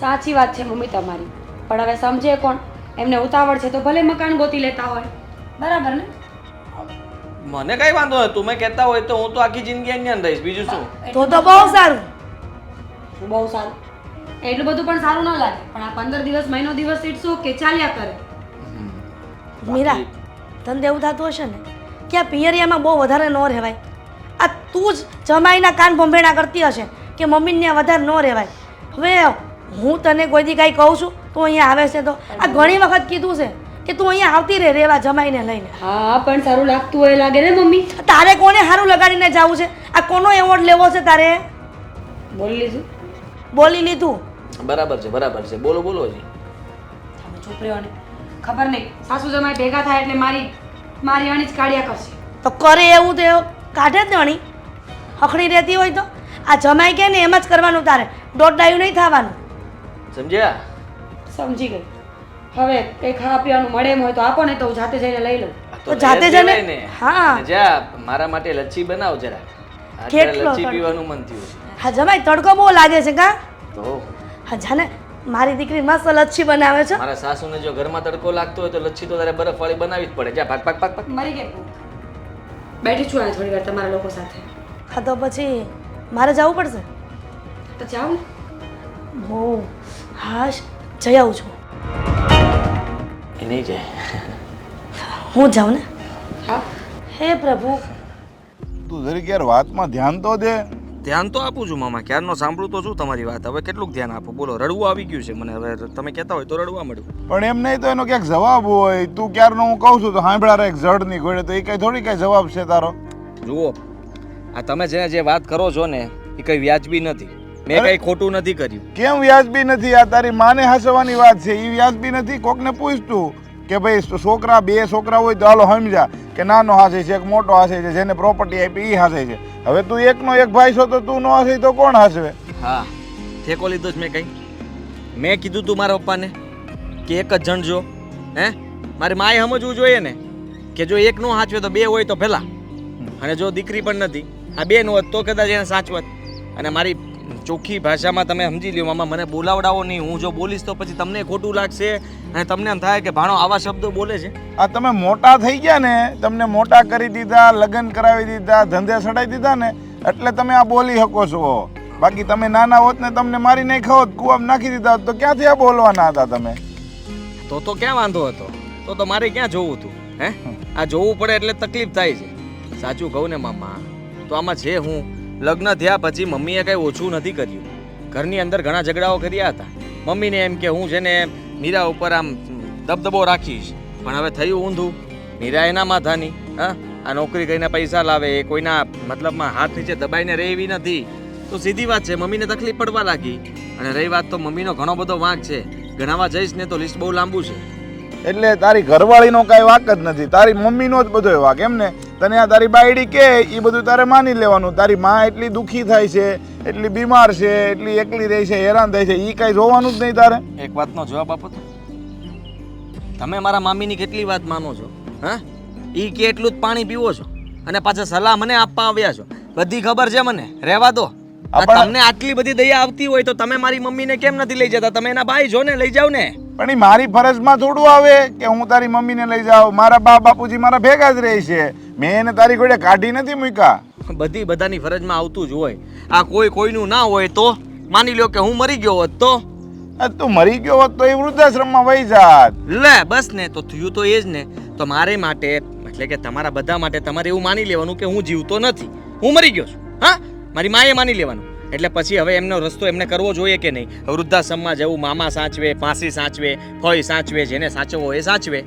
સાચી વાત છે મમ્મી તમારી, પણ હવે સમજે કોણ? એમને ઉતાવળ છે તો ભલે મકાન ગોતી લેતા હોય, બરાબર ને? મને કઈ વાંધો નથી, તમે કહેતા હોય તો હું તો આખી જિંદગી અહીંયા જ રહીશ, બીજું શું? તો બહુ સારું. બહુ સારું. એટલું બધું પણ સારું ન લાગે, પણ આ 15 દિવસ મહિનો દિવસ ઇટ્સ ઓકે, ચાલ્યા કરે. મીરા, તને એવું થતું હશે ને કે આ પિયરિયામાં બહુ વધારે ન રહેવાય. આ તું જ જમાઈના કાન ભંભેણા કરતી હશે કે મમ્મીને ત્યાં વધારે ન રહેવાય. હવે હું તને કોઈ દી કાંઈ કહું છું તું અહીંયા આવે છે તો આ ઘણી વખત કીધું છે કે તું અહીંયા આવતી રહે રહેવા જમાઈને લઈને. હા, પણ સારું લાગતું હોય લાગે ને મમ્મી. તારે કોને સારું લગાડીને જવું છે? આ કોનો એવોર્ડ લેવો છે તારે? બોલી લીધું? બોલી લીધું. બરાબર છે, બોલો બોલો હજી. તમે ચૂપ રહ્યો ને. ખબર નહીં, સાસુ જમાઈ ભેગા થાય એટલે મારી અણી જ કાઢ્યા કરશે. તો કરે એવું તો કાઢે જ અણી. હખડી રહેતી હોય તો આ જમાઈ કે ને એમ જ કરવાનું તારે. દોડાયું નહીં થવાનું. સમજ્યા? સમજી ગઈ. હવે કંઈ ખાવા પીવાનું મળે એમ હોય તો આપો ને તો હું જાતે જઈને લઈ લઉં. તો જાતે જઈને ને. હા જા મારા માટે લચ્છી બનાવ જરા. કેટલો અત્યારે લચ્છી તડકો. પીવાનું મન થયું છે. હા જમાઈ તડકો બહુ લાગે છે કા? તો હા જાને મારી દીકરી મસ્ત લચ્છી બનાવે છે. મારા સાસુને જો ઘરમાં તડકો લાગતો હોય તો લચ્છી તો તારે બરફવાળી બનાવવી જ પડે. જા ભાગ ભાગ ભાગ ભાગ. મરી ગઈ ભૂખ. બેઠી છું અહીંયા થોડી વાર તમારા લોકો સાથે. હા તો પછી મારે જવું પડશે. તો જાઓ ને. હો હાશ જઈ આવું છું. એ નહીં જાય. હું જાઉં ને. હા. હે પ્રભુ. તું જરીક યાર વાતમાં ધ્યાન તો દે. ધ્યાન તો આપું છું મામા, ક્યારનો સાંભળું તો છું તમારી વાત. હવે કેટલું ધ્યાન આપું બોલો? રડવું આવી ગયું છે મને હવે. તમે કહેતા હોય તો રડવા મળ્યું. પણ એમ નહીં તો એનો ક્યાંક જવાબ હોય. તું ક્યારનો હું કહું છું તો સાંભળા એક જડ ની ઘોડે, તો એ કઈ થોડી કઈ જવાબ છે તારો? જુઓ, આ તમે જે વાત કરો છો ને એ કઈ વ્યાજબી નથી. મેં કઈ ખોટું નથી કર્યું. કેમ વ્યાજબી નથી? આ તારી માને હાસવાની વાત છે, એ વ્યાજબી નથી? કોકને પૂછ તું કે ભાઈ છોકરા, બે છોકરા હોય તો હાલો સમજા કે નાનો હાસે છે એક મોટો હાસે છે, જેને પ્રોપર્ટી આપી એ હાસે છે. હવે તું એકનો એક ભાઈ છો તો તું ન હાસે તો કોણ હાસવે? હા, ઠેકો લીધો જ મેં કઈ? મેં કીધું તું મારા પપ્પાને કે એક જ જણ જો? હે, મારી માએ સમજવું જોઈએ ને કે જો એક નો સાચવે તો બે હોય તો ભલા. અને જો દીકરી પણ નથી, આ બે નો હોત તો કદાચ એને સાચવત. અને મારી ચોખ્ખી ભાષામાં તમે સમજી લ્યો મામા, મને બોલાવડાવો નહીં. હું જો બોલીશ તો પછી તમને ખોટું લાગશે અને તમને એમ થાય કે ભાણો આવા શબ્દો બોલે છે. આ તમે મોટા થઈ ગયા ને, તમને મોટા કરી દીધા, લગ્ન કરાવી દીધા, ધંધે સડાઈ દીધા ને, એટલે તમે આ બોલી શકો છો. બાકી તમે નાના હોત ને તમને મારી નહીં ખાવત, કુવામાં નાખી દીધા હોત તો ક્યાંથી આ બોલવાના હતા તમે? તો ક્યાં વાંધો હતો? તો મારે ક્યાં જોવું હતું? હે, આ જોવું પડે એટલે તકલીફ થાય છે. સાચું કહું ને મામા, તો આમાં છે હું લગ્ન થયા પછી મમ્મીએ કંઈ ઓછું નથી કર્યું. ઘરની અંદર ઘણા ઝઘડાઓ કર્યા હતા. મમ્મીને એમ કે હું છે ને મીરા ઉપર આમ દબદબો રાખીશ, પણ હવે થયું ઊંધું. મીરા એના માથાની. હા, આ નોકરી કરીને પૈસા લાવે, એ કોઈના મતલબમાં હાથ નીચે દબાઈને રહે એવી નથી. તો સીધી વાત છે, મમ્મીને તકલીફ પડવા લાગી. અને રહી વાત તો મમ્મીનો ઘણો બધો વાંક છે. ગણાવા જઈશ ને તો લિસ્ટ બહુ લાંબુ છે. એટલે તારી ઘરવાળીનો કાંઈ વાક જ નથી, તારી મમ્મીનો જ બધો વાક. એમ ને? તને આ તારી બાયડી કે એ બધું તારે માની લેવાનું. તારી માં એટલી દુઃખી થાય છે, એટલી બીમાર છે, એટલી એકલી રહી છે, હેરાન થાય છે, એ કાંઈ જોવાનું જ નહીં તારે. એક વાતનો જવાબ આપો તો. તમે મારા મામીની કેટલી વાત માનો છો? હા, ઈ કે એટલું જ પાણી પીવો છો અને પાછા સલાહ મને આપવા આવ્યા છો. બધી ખબર છે મને, રહેવા દો. તમને આટલી બધી દયા આવતી હોય તો તમે મારી મમ્મીને કેમ નથી લઈ જતા? તમે એના ભાઈ છો ને, લઈ જાવ ને. પણ એ મારી ફરજમાં થોડું આવે કે હું તારી મમ્મીને લઈ જાઉં. મારા બા બાપુજી મારા ભેગા જ રહે છે, મેં એને તારી ઘોડે કાઢી નથી મૂક્યા. બધી બધાની ફરજમાં આવતું જ હોય. આ કોઈનું ના હોય તો માની લો કે હું મરી ગયો હોત તો? તું મરી ગયો હોત તો એ વૃદ્ધાશ્રમમાં વહી જાત. લે બસ ને, તો થયું તો એ જ ને. તો મારે માટે એટલે કે તમારા બધા માટે તમારે એવું માની લેવાનું કે હું જીવતો નથી, હું મરી ગયો છું. હા, મારી માએ માની લેવાનું. એટલે પછી હવે એમનો રસ્તો એમને કરવો જોઈએ કે નહીં? વૃદ્ધાશ્રમમાં જવું, મામા સાચવે, પાસી સાચવે, ફોઈ સાચવે, જેને સાચવો એ સાચવે.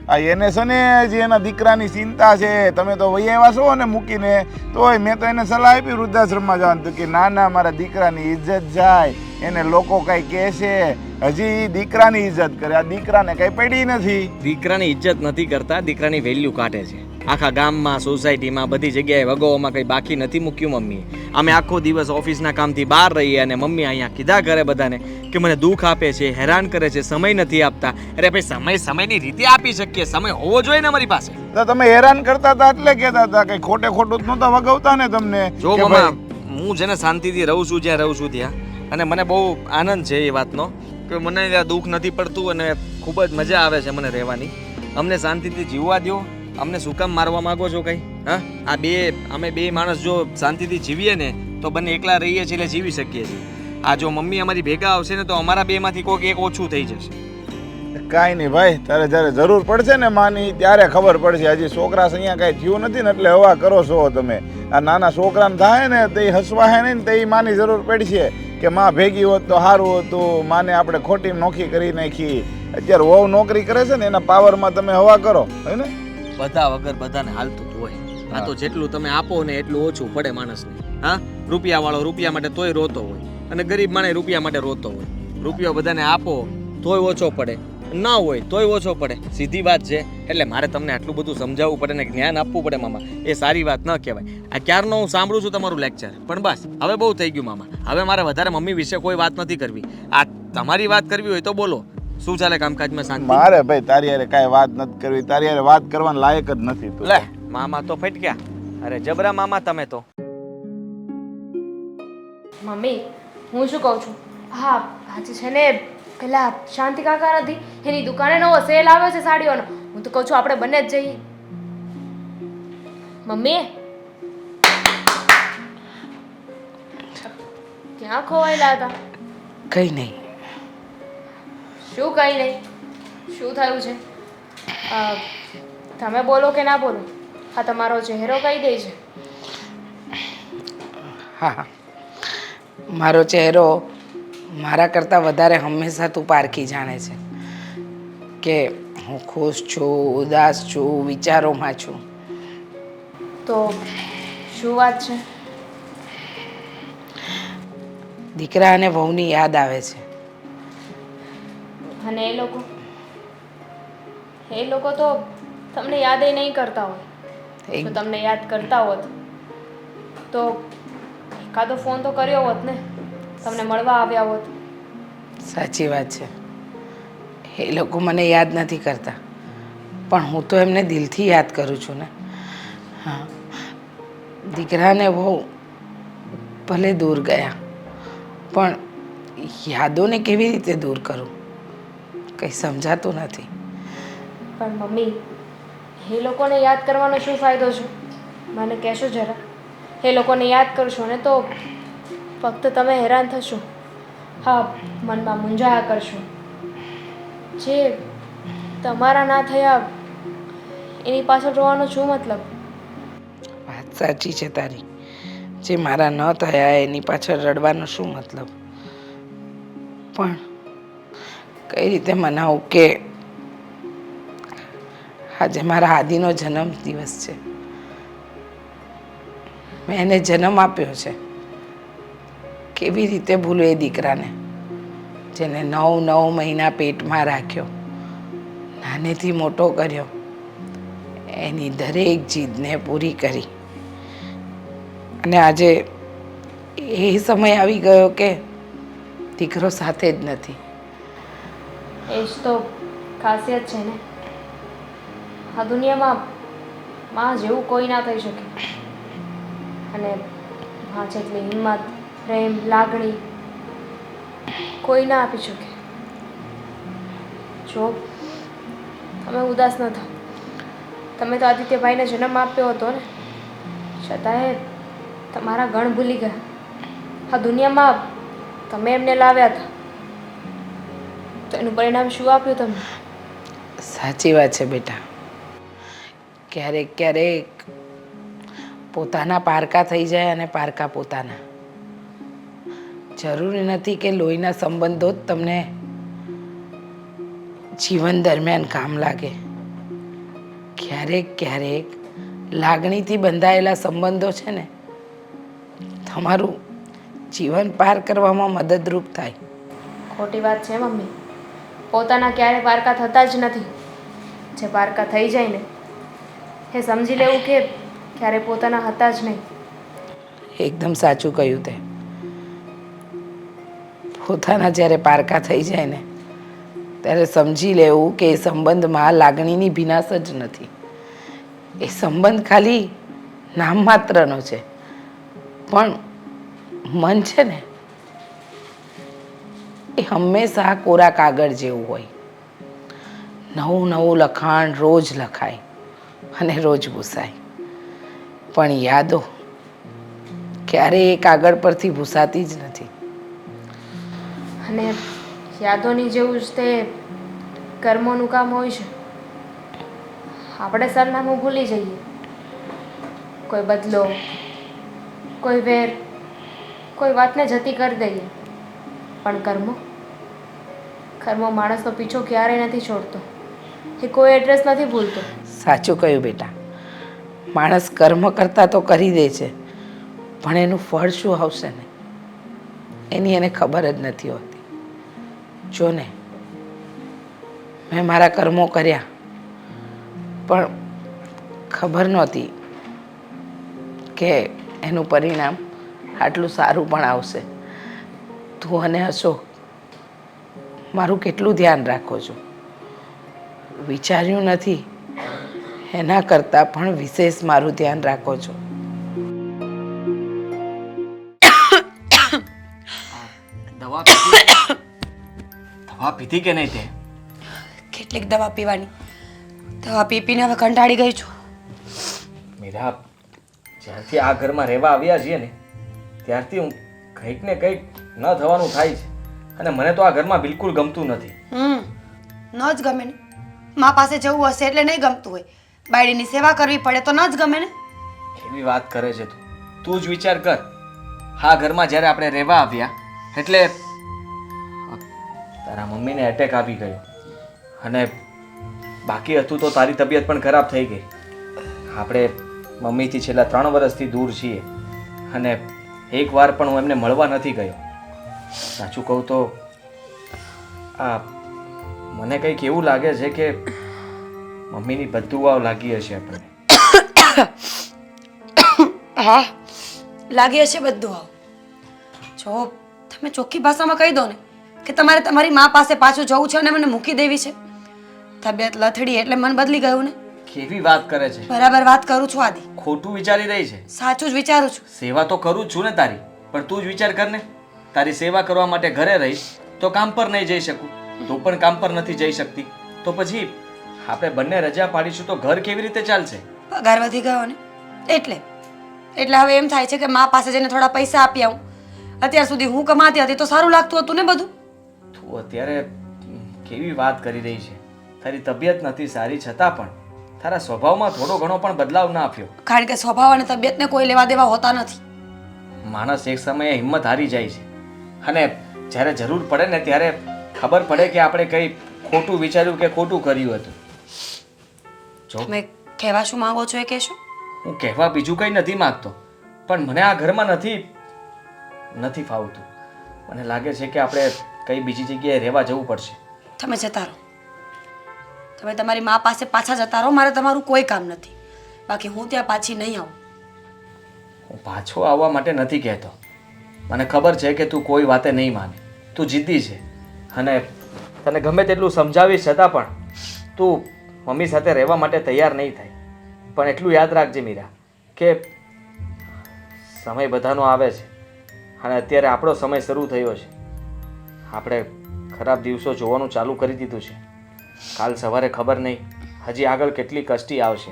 આ એને છે ને જે એના દીકરાની ચિંતા છે. તમે તો વહી આવ્યા છો ને મૂકીને, તોય મેં તો એને સલાહ આપી વૃદ્ધાશ્રમમાં જવાનું. તો કે ના ના, મારા દીકરાની ઇજ્જત જાય, એને લોકો કઈ કહે છે. હજી દીકરાની ઇજ્જત કરે, આ દીકરાને કઈ પડી નથી. દીકરાની ઇજ્જત નથી કરતા, દીકરાની વેલ્યુ કાઢે છે. આખા ગામમાં, સોસાયટીમાં, બધી જગ્યાએ વગોવામાં કંઈ બાકી નથી મૂક્યું મમ્મીએ. અમે આખો દિવસ ઓફિસના કામથી બહાર રહીએ અને મમ્મી અહીંયા કીધા કરે બધાને કે મને દુઃખ આપે છે, હેરાન કરે છે, સમય નથી આપતા. અરે ભાઈ, સમયની રીતે આપી શકીએ, સમય હોવો જોઈએ ને અમારી પાસે. તો તમે હેરાન કરતા હતા એટલે કહેતા હતા કે ખોટે ખોટું જ નહોતા વગાવતા ને તમને? જો મમ્મા, હું જેને શાંતિથી રહું છું જ્યાં રહું છું ત્યાં, અને મને બહુ આનંદ છે એ વાતનો કે મને દુઃખ નથી પડતું અને ખૂબ જ મજા આવે છે મને રહેવાની. અમને શાંતિથી જીવવા દો. અમને શું કામ મારવા માંગો છો કંઈ? હા, અમે બે માણસ જો શાંતિથી જીવીએ ને તો બંને એકલા રહીએ છીએ એટલે જીવી શકીએ છીએ. આ જો મમ્મી અમારી ભેગા આવશે ને તો અમારા બેમાંથી કોઈક એક ઓછું થઈ જશે. કાંઈ નહીં ભાઈ, તારે જ્યારે જરૂર પડશે ને માની ત્યારે ખબર પડશે. હજી છોકરા અહીંયા કાંઈ થયું નથી ને એટલે હવા કરો છો તમે. આ નાના છોકરાને થાય ને તે હસવાય નહીં ને તે માની જરૂર પડશે કે માં ભેગી હોત તો સારું હતું, માને આપણે ખોટી નોખી કરી નાખી. અત્યારે વહુ નોકરી કરે છે ને એના પાવરમાં તમે હવા કરો હે ને. બધા વગર બધાને હાલતું જ હોય. આ તો જેટલું તમે આપો ને એટલું ઓછું પડે માણસને. હા, રૂપિયાવાળો રૂપિયા માટે તોય રોતો હોય અને ગરીબ માણસ રૂપિયા માટે રોતો હોય. રૂપિયો બધાને આપો તોય ઓછો પડે, ના હોય તોય ઓછો પડે. સીધી વાત છે. એટલે મારે તમને આટલું બધું સમજાવવું પડે ને જ્ઞાન આપવું પડે મામા, એ સારી વાત ન કહેવાય. આ ક્યારનો હું સાંભળું છું તમારું લેક્ચર, પણ બસ હવે બહુ થઈ ગયું મામા. હવે મારે વધારે મમ્મી વિશે કોઈ વાત નથી કરવી. આ તમારી વાત કરવી હોય તો બોલો. શું ચાલે કામકાજમાં શાંતિ? મારે ભાઈ તારી હારે કાંઈ વાત નથી કરવી. તારી હારે વાત કરવાની લાયક જ નથી તું. લે મામા તો ફટક્યા. અરે જબરા મામા તમે તો. મમ્મી, હું શું કહું છું? હા, આજે છે ને પેલા શાંતિ કાકા નથી, એની દુકાને નવો સેલ આવ્યો છે સાડીઓનો. હું તો કહું છું આપણે બંને જ જઈએ. મમ્મી, ક્યાં ખોવાયેલા હતા? કંઈ નહીં. શું કંઈ નહીં? શું થયું છે? તમે બોલો કે ના બોલો? હા, તમારો ચહેરો કહી દે છે. હા, મારો ચહેરો મારા કરતાં વધારે હંમેશા તું પારખી જાણે છે કે હું ખુશ છું, ઉદાસ છું, વિચારોમાં છું. તો શું વાત છે? દીકરા અને વહુની યાદ આવે છે. અને એ લોકો તો તમને યાદ નહીં કરતા હોય. જો તમને યાદ કરતા હોત તો એકાદો ફોન તો કર્યો હોત ને, તમને મળવા આવ્યા હોત. સાચી વાત છે. એ લોકો મને યાદ નથી કરતા, પણ હું તો એમને દિલથી યાદ કરું છું ને. હા, દીકરાને વહુ ભલે દૂર ગયા, પણ યાદોને કેવી રીતે દૂર કરું કંઈ સમજાતું નથી. પણ મમ્મી, એ લોકોને યાદ કરવાનો શું ફાયદો છે? મને કહેશો જરા. એ લોકોને યાદ કરશો ને તો ફક્ત તમે હેરાન થશો. હા, મનમાં મૂંઝાયા કરશો. જે તમારા ના થયા એની પાછળ રોવાનો શું મતલબ? વાત સાચી છે તારી. જે મારા ન થયા એની પાછળ રડવાનો શું મતલબ? પણ કઈ રીતે મનાવું કે આજે મારા આદિનો જન્મ દિવસ છે. મેં એને જન્મ આપ્યો છે. કેવી રીતે ભૂલું એ દીકરાને જેને 9 મહિના પેટમાં રાખ્યો, નાનેથી મોટો કર્યો, એની દરેક જીદને પૂરી કરી. અને આજે એ સમય આવી ગયો કે દીકરો સાથે જ નથી. એ જ તો ખાસિયત છે ને. આ દુનિયામાં માં જેવું કોઈ ના થઈ શકે. અને માં જેટલી હિંમત, પ્રેમ, લાગણી કોઈ ના આપી શકે. જો તમે ઉદાસ ન થાઓ. તમે તો આદિત્યભાઈને જન્મ આપ્યો હતો ને, છતાંય તમારા ગણ ભૂલી ગયા. આ દુનિયામાં તમે એમને લાવ્યા હતા તો એનું પરિણામ શું આપ્યું તમને? સાચી વાત છે બેટા. ક્યારેક પોતાના પારકા થઈ જાય અને પારકા પોતાના. જરૂરી નથી કે લોહીના સંબંધો જ તમને જીવન દરમિયાન કામ લાગે. ક્યારેક લાગણીથી બંધાયેલા સંબંધો છે ને તમારું જીવન પાર કરવામાં મદદરૂપ થાય. ખોટી વાત છે મમ્મી. પોતાના ક્યારે પારકા થતા જ નથી. જે પારકા થઈ જાય ને એ સમજી લેવું કે ક્યારે પોતાના હતા જ નહીં. એકદમ સાચું કહ્યું તે. પોતાના જ્યારે પારકા થઈ જાય ને ત્યારે સમજી લેવું કે એ સંબંધમાં લાગણીની ભીનાશ જ નથી. એ સંબંધ ખાલી નામ માત્રનો છે, પણ મન છે ને એ હંમેશા કોરા કાગળ જેવું હોય. નવું નવું લખાણ રોજ લખાય અને રોજ ભૂસાય, પણ યાદો ક્યારેય એ કાગળ પરથી ભૂસાતી જ નથી. અને યાદોની જેવું જ તે કર્મોનું કામ હોય છે. આપણે સરનામું ભૂલી જઈએ, કોઈ બદલો, કોઈ વેર, કોઈ વાતને જતી કરી દઈએ, પણ કર્મો માણસનો પીછો ક્યારેય નથી છોડતો. એ કોઈ એડ્રેસ નથી ભૂલતો. સાચું કહ્યું બેટા. માણસ કર્મ કરતા તો કરી દે છે, પણ એનું ફળ શું આવશે ને એની એને ખબર જ નથી હોતી. જો ને, મેં મારા કર્મો કર્યા, પણ ખબર નહોતી કે એનું પરિણામ આટલું સારું પણ આવશે. તું અને અશોક મારું કેટલું ધ્યાન રાખો છો, વિચાર્યું નથી એના કરતાં પણ વિશેષ મારું ધ્યાન રાખો છો. દવા પીધી કે નહીં તે? કેટલીક દવા પીવાની, દવા પી પીને હવે કંટાળી ગઈ છું. મીરા, જ્યારથી આ ઘરમાં રહેવા આવ્યા છીએ ને ત્યારથી હું કંઈક ને કંઈક ન થવાનું થાય છે, અને મને તો આ ઘરમાં બિલકુલ ગમતું નથી. ન જ ગમે ને, મા પાસે જવું હશે એટલે નહીં ગમતું હોય, બાયડીની સેવા કરવી પડે તો ન જ ગમે ને. એવી વાત કરે છે તું જ વિચાર કર. આ ઘરમાં જ્યારે આપણે રહેવા આવ્યા એટલે તારા મમ્મીને એટેક આવી ગયો, અને બાકી હતું તો તારી તબિયત પણ ખરાબ થઈ ગઈ. આપણે મમ્મીથી છેલ્લા 3 વર્ષથી દૂર છીએ, અને એકવાર પણ હું એમને મળવા નથી ગયો. સાચું કહું તો આ મને કંઈક એવું લાગે છે કે મમ્મીની બદદુઆઓ લાગી હશે આપણને. હા, લાગી હશે બધું. આવ જો તમે ચોખ્ખી ભાષામાં કહી દો ને કે તમારે તમારી મા પાસે પાછું જવું છે અને મને મૂકી દેવી છે. તબિયત લથડી એટલે મન બદલી ગયું ને. કેવી વાત કરે છે! બરાબર વાત કરું છું આદિ. ખોટું વિચારી રહી છે. સાચું જ વિચારું છું. સેવા તો કરું જ છું ને તારી, પણ તું જ વિચાર કર ને. તારી સેવા કરવા માટે ઘરે રહીશ તો કામ પર નહીં જઈ શકું, તું પણ કામ પર નથી જઈ શકતી, તો પછી આપણે બંને રજા પાડીશું તો ઘર કેવી રીતે ચાલશે? પગાર વધી ગયો ને એટલે હવે એમ થાય છે કે મા પાસે જઈને થોડા પૈસા આપી આવું. અત્યાર સુધી હું કમાતી હતી તો સારું લાગતું હતું ને બધું. તું અત્યારે કેવી વાત કરી રહી છે? તારી તબિયત નથી સારી છતાં પણ તારા સ્વભાવમાં થોડો ઘણો પણ બદલાવ ના આપ્યો. કારણ કે સ્વભાવ અને તબિયતને કોઈ લેવા દેવા હોતા નથી. માણસ એક સમયે હિંમત હારી જાય છે, અને જ્યારે જરૂર પડે ને ત્યારે ખબર પડે કે આપણે કંઈ ખોટું વિચાર્યું કે ખોટું કર્યું હતું. જો તમે કહેવા શું માંગો છો એ કહેશો? હું કહેવા બીજું કંઈ નથી માંગતો, પણ મને આ ઘરમાં નથી ફાવતું. મને લાગે છે કે આપણે કઈ બીજી જગ્યાએ રહેવા જવું પડશે. તમે જતા રહો, તમે તમારી મા પાસે પાછા જતા રહો. મારે તમારું કોઈ કામ નથી, બાકી હું ત્યાં પાછી નહીં આવું. હું પાછો આવવા માટે નથી કહેતો. મને ખબર છે કે તું કોઈ વાતે નહીં માને, તું જિદ્દી છે, અને તને ગમે તેટલું સમજાવીશ છતાં પણ તું મમ્મી સાથે રહેવા માટે તૈયાર નહીં થાય. પણ એટલું યાદ રાખજે મીરા કે સમય બધાનો આવે છે, અને અત્યારે આપણો સમય શરૂ થયો છે. આપણે ખરાબ દિવસો જોવાનું ચાલુ કરી દીધું છે. કાલ સવારે ખબર નહીં હજી આગળ કેટલી કષ્ટી આવશે.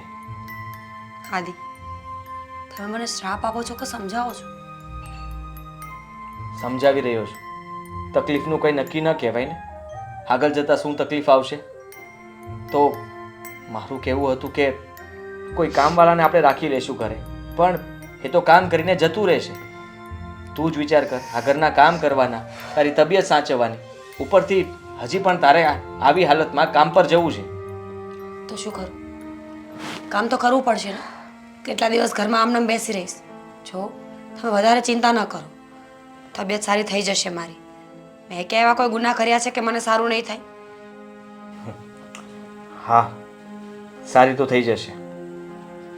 આદિ, તમે મને શ્રાપ આપો છો કે સમજાવો છો? સમજાવી રહ્યો છું. તકલીફનું કંઈ નક્કી ન કહેવાય ને. આગળ જતાં શું તકલીફ આવશે? તો મારું કહેવું હતું કે કોઈ કામવાળાને આપણે રાખી લઈશું ઘરે, પણ એ તો કામ કરીને જતું રહેશે. તું જ વિચાર કર, આ ઘરના કામ કરવાના, તારી તબિયત સાચવવાની, ઉપરથી હજી પણ તારે આવી હાલતમાં કામ પર જવું છે. તો શું કરું? કામ તો કરવું પડશે ને. કેટલા દિવસ ઘરમાં આમને બેસી રહીશ? જો તમે વધારે ચિંતા ન કરો, તબિયત સારી થઈ જશે મારી. મેં કે એવા કોઈ ગુનાહ કર્યા છે કે મને સારું નહીં થાય? હા, સારી તો થઈ જશે,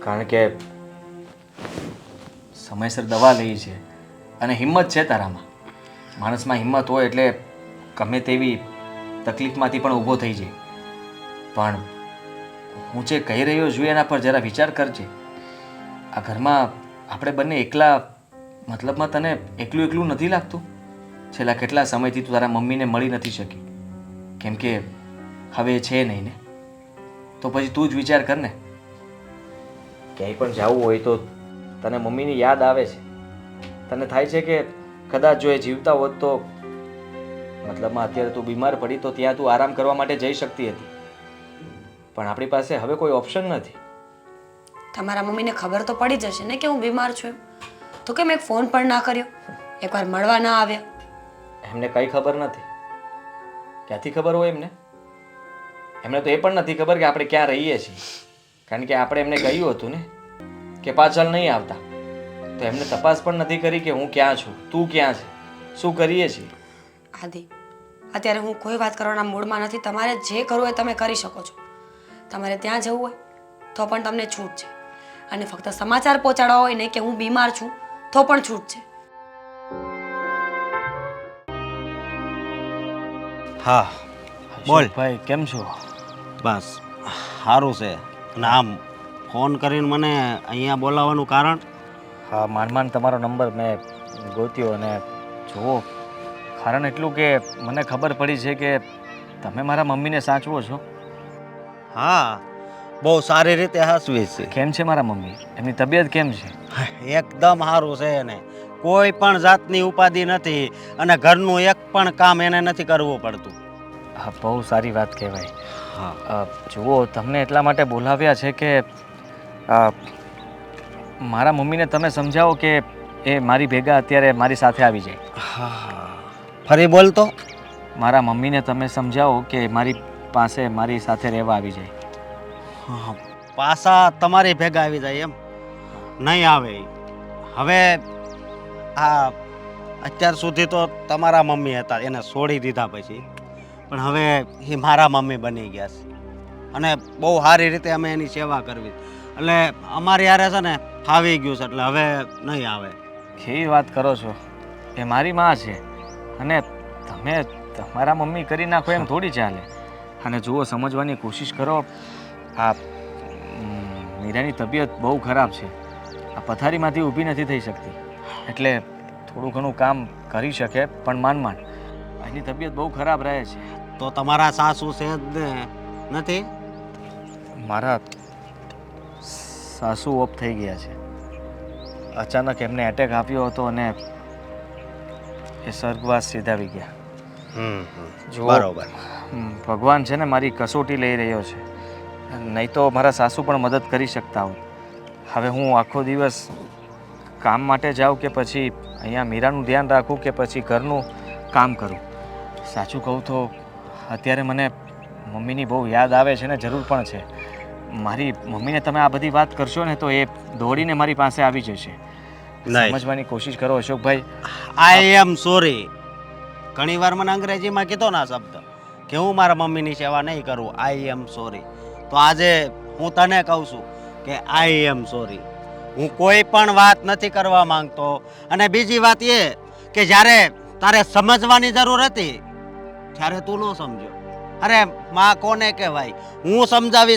કારણ કે સમયસર દવા લઈ છે અને હિંમત છે તારામાં. માણસમાં હિંમત હોય એટલે ગમે તેવી તકલીફમાંથી પણ ઊભો થઈ જાય. પણ હું જે કહી રહ્યો છું એના પર જરા વિચાર કરજે. આ ઘરમાં આપણે બંને એકલા, મતલબમાં તને એકલું નથી લાગતું? છેલ્લા કેટલા સમયથી તું તારા મમ્મીને મળી નથી શકી, કેમ કે હવે છે નહીં ને. તો પછી તું જ વિચાર કર ને. ક્યાંય પણ જવું હોય તો તને મમ્મીની યાદ આવે છે. તને થાય છે કે કદાચ જો એ જીવતા હોત તો, મતલબમાં અત્યારે તું બીમાર પડી તો ત્યાં તું આરામ કરવા માટે જઈ શકતી હતી, પણ આપણી પાસે હવે કોઈ ઓપ્શન નથી. તમારા મમ્મીને ખબર તો પડી જશે ને કે હું બીમાર છું એમ. તો કેમ એક ફોન પણ ના કર્યો, એકવાર મળવા ના આવ્યા? એમને કંઈ ખબર નથી. ક્યાંથી ખબર હોય એમને? એમને તો એ પણ નથી ખબર કે આપણે ક્યાં રહીએ છીએ, કારણ કે આપણે એમને કહ્યું હતું ને કે પાછળ નહીં આવતા. તો એમને તપાસ પણ નથી કરી કે હું ક્યાં છું, તું ક્યાં છે, શું કરીએ છીએ. આદિ, અત્યારે હું કોઈ વાત કરવાના મૂડમાં નથી. તમારે જે કરવું હોય તમે કરી શકો છો. તમારે ત્યાં જવું હોય તો પણ તમને છૂટ છે, અને ફક્ત સમાચાર પહોંચાડવા હોય ને કે હું બીમાર છું તો પણ છૂટ છે. હા બોલ. ભાઈ કેમ છો? બસ સારું છે. અને આમ ફોન કરીને મને અહીંયા બોલાવવાનું કારણ? હા, માંડ તમારો નંબર મેં ગોત્યો અને જુઓ, કારણ એટલું કે મને ખબર પડી છે કે તમે મારા મમ્મીને સાચવો છો. હા, બહુ સારી રીતે હસવી છે. કેમ છે મારા મમ્મી? એમની તબિયત કેમ છે? એકદમ સારું છે એને. કોઈ પણ જાતની ઉપાધિ નથી અને ઘરનું એક પણ કામ એને નથી કરવું પડતું. હા, બહુ સારી વાત કહેવાય. હા જુઓ, તમને એટલા માટે બોલાવ્યા છે કે મારા મમ્મીને તમે સમજાવો કે એ મારી ભેગા અત્યારે મારી સાથે આવી જાય. હા, ફરી બોલતો. મારા મમ્મીને તમે સમજાવો કે મારી પાસે મારી સાથે રહેવા આવી જાય. હા, પાછા તમારી ભેગા આવી જાય એમ? નહીં આવે. હવે આ અત્યાર સુધી તો તમારા મમ્મી હતા, એને છોડી દીધા પછી, પણ હવે એ મારા મમ્મી બની ગયા છે અને બહુ સારી રીતે અમે એની સેવા કરવી, એટલે અમારી યારે છે ને ફાવી ગયું છે, એટલે હવે નહીં આવે. કેવી વાત કરો છો? એ મારી માં છે અને તમે તમારા મમ્મી કરી નાખો એમ થોડી ચાલે. અને જુઓ, સમજવાની કોશિશ કરો. આ મીરાની તબિયત બહુ ખરાબ છે. આ પથારીમાંથી ઊભી નથી થઈ શકતી, એટલે થોડું ઘણું કામ કરી શકે પણ માંડ. એની તબિયત બહુ ખરાબ રહે છે. તો તમારા સાસુ છે જ ને? નથી? મારા સાસુ ઓફ થઈ ગયા છે. અચાનક એમને એટેક આવ્યો હતો અને એ સ્વર્ગવાસ સીધાવી ગયા. જુઓ, બરોબર. ભગવાન છે ને મારી કસોટી લઈ રહ્યો છે, નહીં તો મારા સાસુ પણ મદદ કરી શકતા હોત. હવે હું આખો દિવસ કામ માટે જાઉં કે પછી અહીંયા મીરાનું ધ્યાન રાખું કે પછી ઘરનું કામ કરું. સાચું કહું તો અત્યારે મને મમ્મીની બહુ યાદ આવે છે ને જરૂર પણ છે. મારી મમ્મીને તમે આ બધી વાત કરશો ને તો એ દોડીને મારી પાસે આવી જશે. સમજવાની કોશિશ કરો અશોકભાઈ. આઈ એમ સોરી. ઘણી વાર મને અંગ્રેજીમાં કીધો ના શબ્દ કે હું મારા મમ્મીની સેવા નહીં કરું, આઈ એમ સોરી. તો આજે હું તને કહું છું કે આઈ એમ સોરી. હું કોઈ પણ વાત નથી કરવા માંગતો. અને બીજી વાત એ કે જ્યારે તારે સમજવાની જરૂર હતી ત્યારે તું ન સમજ્યો. અરે માં કોને કહેવાય? હું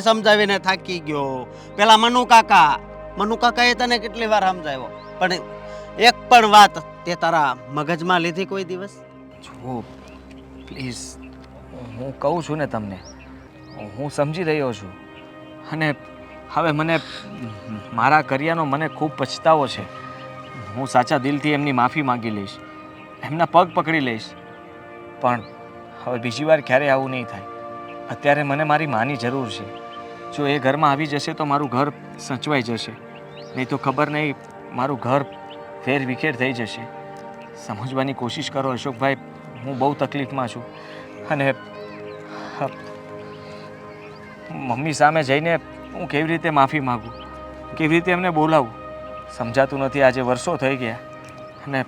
સમજાવીને થાકી ગયો. પેલા મનુ કાકાએ તને કેટલી વાર સમજાવ્યો, પણ એક પણ વાત તે તારા મગજમાં લીધી કોઈ દિવસ? જુઓ પ્લીઝ, હું કહું છું ને તમને, હું સમજી રહ્યો છું અને હવે મને મારા કર્યાનો મને ખૂબ પછતાવો છે. હું સાચા દિલથી એમની માફી માંગી લઈશ, એમના પગ પકડી લઈશ, પણ હવે બીજી વાર ક્યારેય આવું નહીં થાય. અત્યારે મને મારી માની જરૂર છે. જો એ ઘરમાં આવી જશે તો મારું ઘર સચવાઈ જશે, નહીં તો ખબર નહીં મારું ઘર ફેર વિખેર થઈ જશે. સમજવાની કોશિશ કરો અશોકભાઈ, હું બહુ તકલીફમાં છું અને મમ્મી સામે જઈને હું કેવી રીતે માફી માગું, કેવી રીતે એમને બોલાવું, સમજાતું નથી. આજે વર્ષો થઈ ગયા અને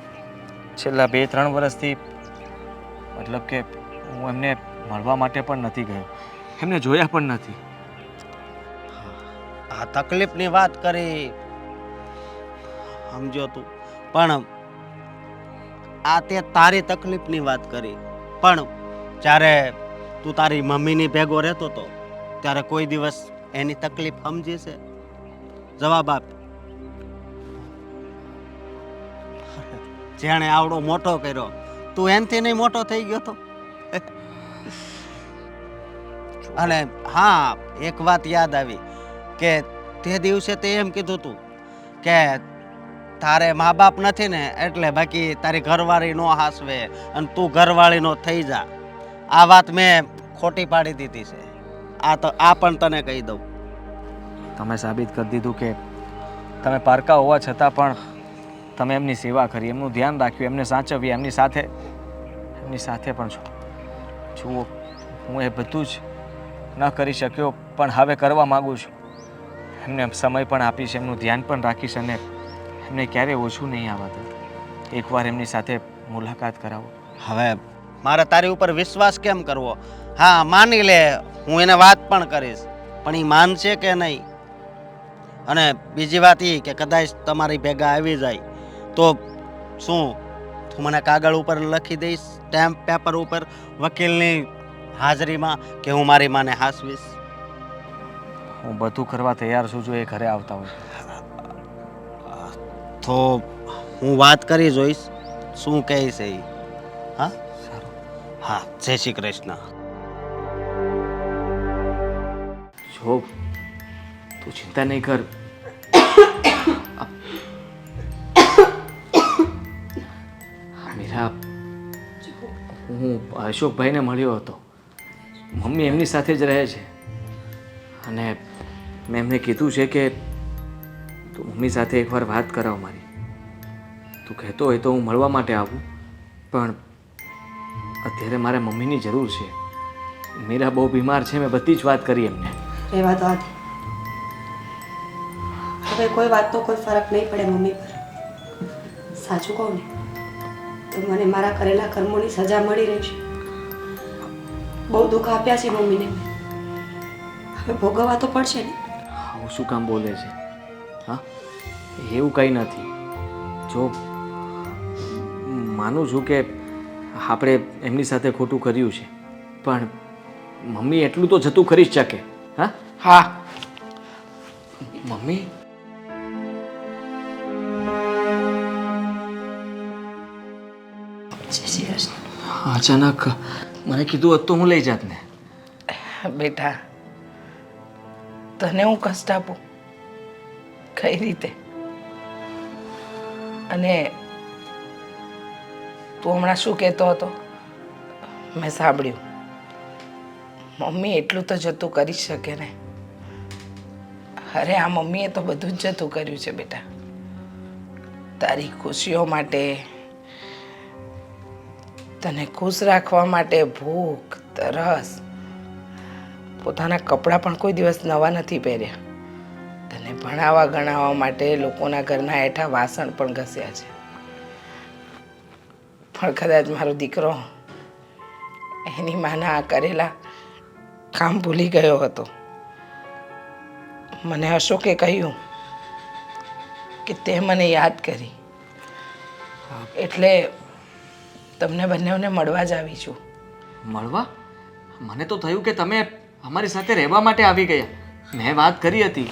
છેલ્લા 2-3 વર્ષથી મતલબ કે હું એમને મળવા માટે પણ નથી ગયો, એમને જોયા પણ નથી. આ તકલીફની વાત કરી સમજો તું, પણ આ તે તારી તકલીફની વાત કરી, પણ જ્યારે તું તારી મમ્મીની ભેગો રહેતો હતો ત્યારે કોઈ દિવસ એની તકલીફ સમજી છે? જવાબ આપ. જેણે આવડો મોટો કર્યો તું એનથી નહીં મોટો થઈ ગયો તો? અને હા, એક વાત યાદ આવી કે તે દિવસે તે એમ કીધું હતું કે તારે મા બાપ નથી ને એટલે બાકી તારી ઘરવાળી નો હાસવે અને તું ઘરવાળી નો થઈ જા. આ વાત મેં ખોટી પાડી દીધી છે. આ પણ તને કહી દઉં. તમે સાબિત કરી દીધું કે તમે પારકા હોવા છતાં પણ તમે એમની સેવા કરી, એમનું ધ્યાન રાખ્યું, એમને સાચવ્યા, એમની સાથે પણ છો. જુઓ, હું એ બધું જ ન કરી શક્યો પણ હવે કરવા માગું છું. એમને સમય પણ આપીશ, એમનું ધ્યાન પણ રાખીશ અને એમને ક્યારેય ઓછું નહીં આવવા દઉં. એકવાર એમની સાથે મુલાકાત કરાવો. હવે મારે તારી ઉપર વિશ્વાસ કેમ કરવો? હા, માની લે, હું એને વાત પણ કરીશ, પણ એ માનશે કે નહીં? અને બીજી વાત એ કે કદાચ તમારી ભેગા આવી જાય તો શું તું મને કાગળ ઉપર લખી દઈશ, સ્ટેમ્પ પેપર ઉપર, વકીલની હાજરીમાં, કે હું મારી માને હાસવીશ? હું બધું કરવા તૈયાર છું જો એ ઘરે આવતા હોય. તો હું વાત કરી જોઈશ શું કહે છે એ. હા, સારું. હા, જય શ્રી કૃષ્ણ. જો તું ચિંતા નહીં કર. મીરા, હું અશોકભાઈને મળ્યો હતો. મમ્મી એમની સાથે જ રહે છે અને મેં એમને કીધું છે કે તું મમ્મી સાથે એકવાર વાત કરાવ મારી. તું કહેતો હોય તો હું મળવા માટે આવું, પણ અત્યારે મારે મમ્મીની જરૂર છે. મીરા બહુ બીમાર છે, મેં બધી જ વાત કરી એમને. એ વાત હતી. હવે કોઈ વાતનો કોઈ ફરક નહીં પડે મમ્મી પર. સાચું કહું ને તો મને મારા કરેલા કર્મોની સજા મળી રહેશે. બહુ દુઃખ આપ્યા છે મમ્મીને, હવે ભોગવવા તો પડશે ને. આવું શું કામ બોલે છે? હા, એવું કંઈ નથી. જો માનું છું કે આપણે એમની સાથે ખોટું કર્યું છે, પણ મમ્મી એટલું તો જતું કરી જ શકે. હા હા, મમ્મી, જય શ્રી કૃષ્ણ. અચાનક મને કીધું હોત તો હું લઈ જાત ને. બેટા, તને હું કષ્ટ આપું? કઈ રીતે? અને તું હમણાં શું કહેતો હતો? મેં સાંભળ્યું. મમ્મી એટલું તો જતું કરી જ શકે ને. અરે આ મમ્મીએ તો બધું જ જતું કર્યું છે બેટા. તારી ખુશીઓ માટે, તને ખુશ રાખવા માટે ભૂખ, તરસ, પોતાના કપડાં પણ કોઈ દિવસ નવા નથી પહેર્યા. તને ભણાવવા ગણાવવા માટે લોકોના ઘરના હેઠા વાસણ પણ ઘસ્યા છે. પણ કદાચ મારો દીકરો એની માના આ કરેલા કામ ભૂલી ગયો હતો. મને અશોકે કહ્યું કે તે મને યાદ કરી, એટલે તમને બંનેઓને મળવા જ આવી છું. મળવા? મને તો થયું કે તમે અમારી સાથે રહેવા માટે આવી ગયા. મેં વાત કરી હતી,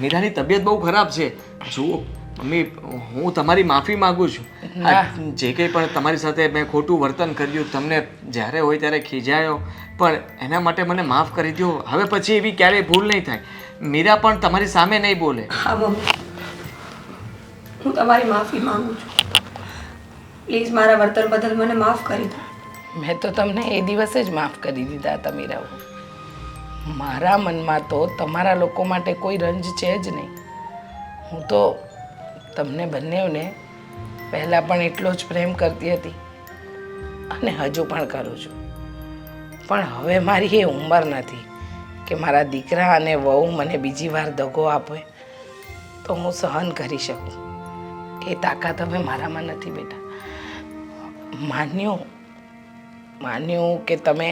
મીરાની તબિયત બહુ ખરાબ છે. જુઓ મમ્મી, હું તમારી માફી માગું છું. આ જે કંઈ પણ તમારી સાથે મેં ખોટું વર્તન કર્યું, તમને જ્યારે હોય ત્યારે ખીજાયો, પણ એના માટે મને માફ કરી દો. હવે પછી એવી ક્યારેય ભૂલ નહીં થાય. મીરા પણ તમારી સામે નહીં બોલે. હા મમ્મી, હું તમારી માફી માંગુ છું. પ્લીઝ મારા વર્તન બદલ મને માફ કરી દો. મેં તો તમને એ દિવસે જ માફ કરી દીધા હતા મીરાઓ. મારા મનમાં તો તમારા લોકો માટે કોઈ રંજ છે જ નહીં. હું તો તમને બંનેઓને પહેલાં પણ એટલો જ પ્રેમ કરતી હતી અને હજુ પણ કરું છું. પણ હવે મારી એ ઉંમર નથી કે મારા દીકરા અને વહુ મને બીજી વાર દગો આપે તો હું સહન કરી શકું. એ તાકાત હવે મારામાં નથી બેટા. માન્યું કે તમે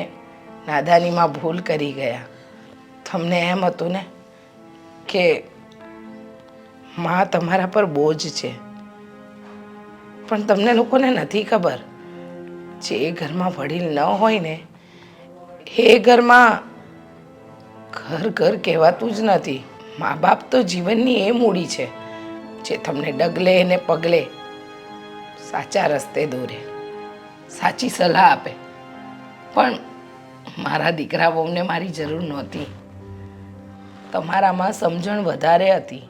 નાદાનીમાં ભૂલ કરી ગયા. તમને એમ હતું ને કે માં તમારા પર બોજ છે, પણ તમને લોકોને નથી ખબર, જે ઘરમાં વડીલ ન હોય ને એ ઘરમાં ઘર કહેવાતું જ નથી. મા બાપ તો જીવનની એ મૂડી છે જે તમને ડગલે ને પગલે સાચા રસ્તે દોરે, સાચી સલાહ આપે. પણ મારા દીકરા વહુને મારી જરૂર નહોતી. તમારામાં સમજણ વધારે હતી.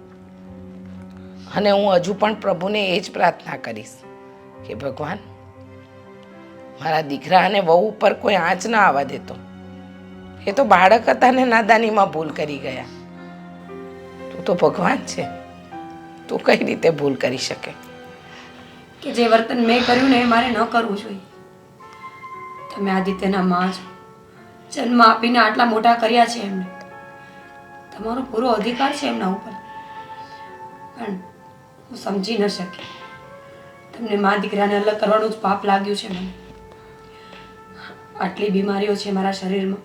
અને હું હજુ પણ પ્રભુને એ જ પ્રાર્થના કરીશ કે ભગવાન મારા દીકરા અને વહુ ઉપર કોઈ આંચ ના આવવા દેતો. એ તો બાળક હતા ને નાદાનીમાં ભૂલ કરી ગયા. તું તો ભગવાન છે, તું કઈ રીતે ભૂલ કરી શકે? કે જે વર્તન મેં કર્યું ને એ મારે ન કરવું જોઈએ. તમે આદિત્યના માં છો, જન્મ આપીને આટલા મોટા કર્યા છે એમને, તમારો પૂરો અધિકાર છે એમના ઉપર. પણ હું સમજી ન શકી. તમને મા દીકરાને અલગ કરવાનું જ પાપ લાગ્યું છે મને. આટલી બીમારીઓ છે મારા શરીરમાં,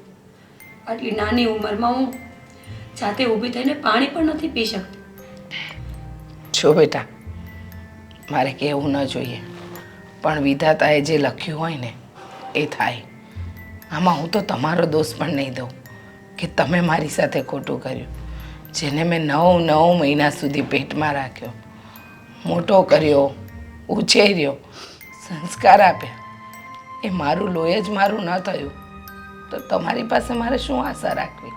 આટલી નાની ઉંમરમાં હું જાતે ઊભી થઈને પાણી પણ નથી પી શકતી. જો બેટા, મારે કહેવું ન જોઈએ, પણ વિધાતાએ જે લખ્યું હોય ને એ થાય. આમાં હું તો તમારો દોષ પણ નહીં દઉં કે તમે મારી સાથે ખોટું કર્યું. જેને મેં 9 મહિના સુધી પેટમાં રાખ્યો, મોટો કર્યો, ઉછેર્યો, સંસ્કાર આપ્યા, એ મારું લોહી જ મારું ન થયું તો તમારી પાસે મારે શું આશા રાખવી?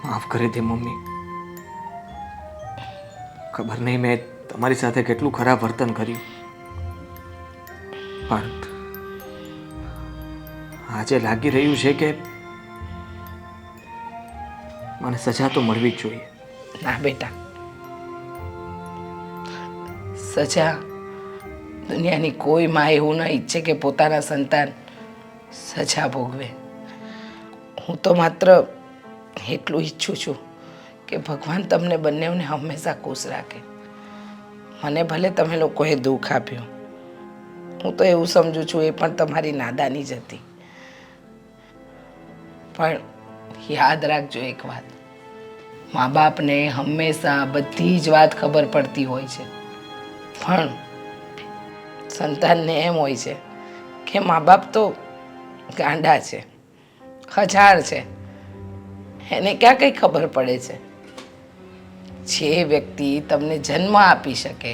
માફ કરી દે મમ્મી. ખબર નહીં મેં તમારી સાથે કેટલું ખરાબ વર્તન કર્યું, પણ આજે લાગી રહ્યું છે કે મને સજા તો મળવી જ જોઈએ. ના બેટા, સજા દુનિયાની કોઈ માં એવું ન ઈચ્છે કે પોતાના સંતાન સજા ભોગવે. હું તો માત્ર એટલું ઈચ્છું છું કે ભગવાન તમને બંનેઓને હંમેશા ખુશ રાખે. મને ભલે તમે લોકોએ દુઃખ આપ્યું, હું તો એવું સમજુ છું એ પણ તમારી નાદાની જ હતી. પણ યાદ રાખજો એક વાત, મા બાપને હંમેશા બધી જ વાત ખબર પડતી હોય છે, પણ સંતાનને એમ હોય છે કે મા બાપ તો ગાંડા છે, ખજાર છે, એને ક્યાં કંઈ ખબર પડે છે. જે વ્યક્તિ તમને જન્મ આપી શકે,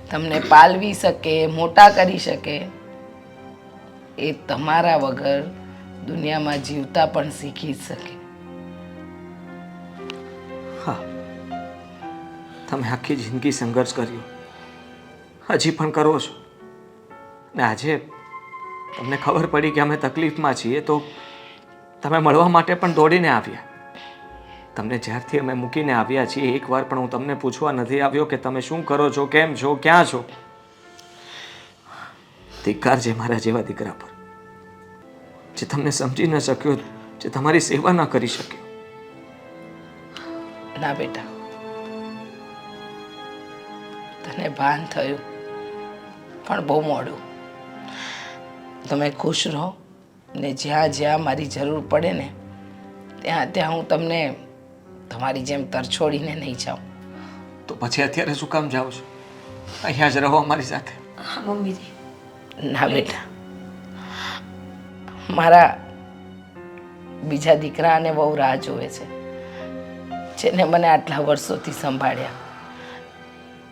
તમને પાલવી શકે, મોટા કરી શકે, એ તમારા વગર દુનિયામાં જીવતા પણ શીખી શકે. હા, તમે આખી જિંદગી સંઘર્ષ કર્યો, હજી પણ કરો છો, ને આજે તમને ખબર પડી કે અમે તકલીફમાં છીએ તો તમે મળવા માટે પણ દોડીને આવ્યા. તમને જ્યારથી અમે મૂકીને આવ્યા છીએ એકવાર પણ હું તમને પૂછવા નથી આવ્યો કે તમે શું કરો છો, કેમ છો, ક્યાં છો. ધિક્કાર છે મારા જેવા દીકરા પર, જે તમને સમજી ન શક્યો, જે તમારી સેવા ન કરી શક્યો. ના બેટા, તને ભાન થયું પણ બહુ મોડું. તમે ખુશ રહો ને જ્યાં જ્યાં મારી જરૂર પડે ને ત્યાં ત્યાં હું તમને તમારી જેમ તરછોડીને નહીં જાઉં. તો પછી અત્યારે શું કામ જાઓ છો? અહીંયા જ રહો અમારી સાથે. હા મમ્મીજી. ના બેટા, મારા બીજા દીકરા અને વહુ રાહ જોવે છે, જેને મને આટલા વર્ષોથી સંભાળ્યા.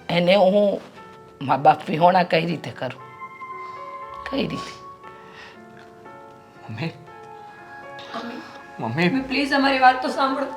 એને હું મા બાપ વિહોણા કઈ રીતે કરું? કઈ રીતે? મમ્મી, મમ્મી, પ્લીઝ અમારી વાત તો સાંભળો.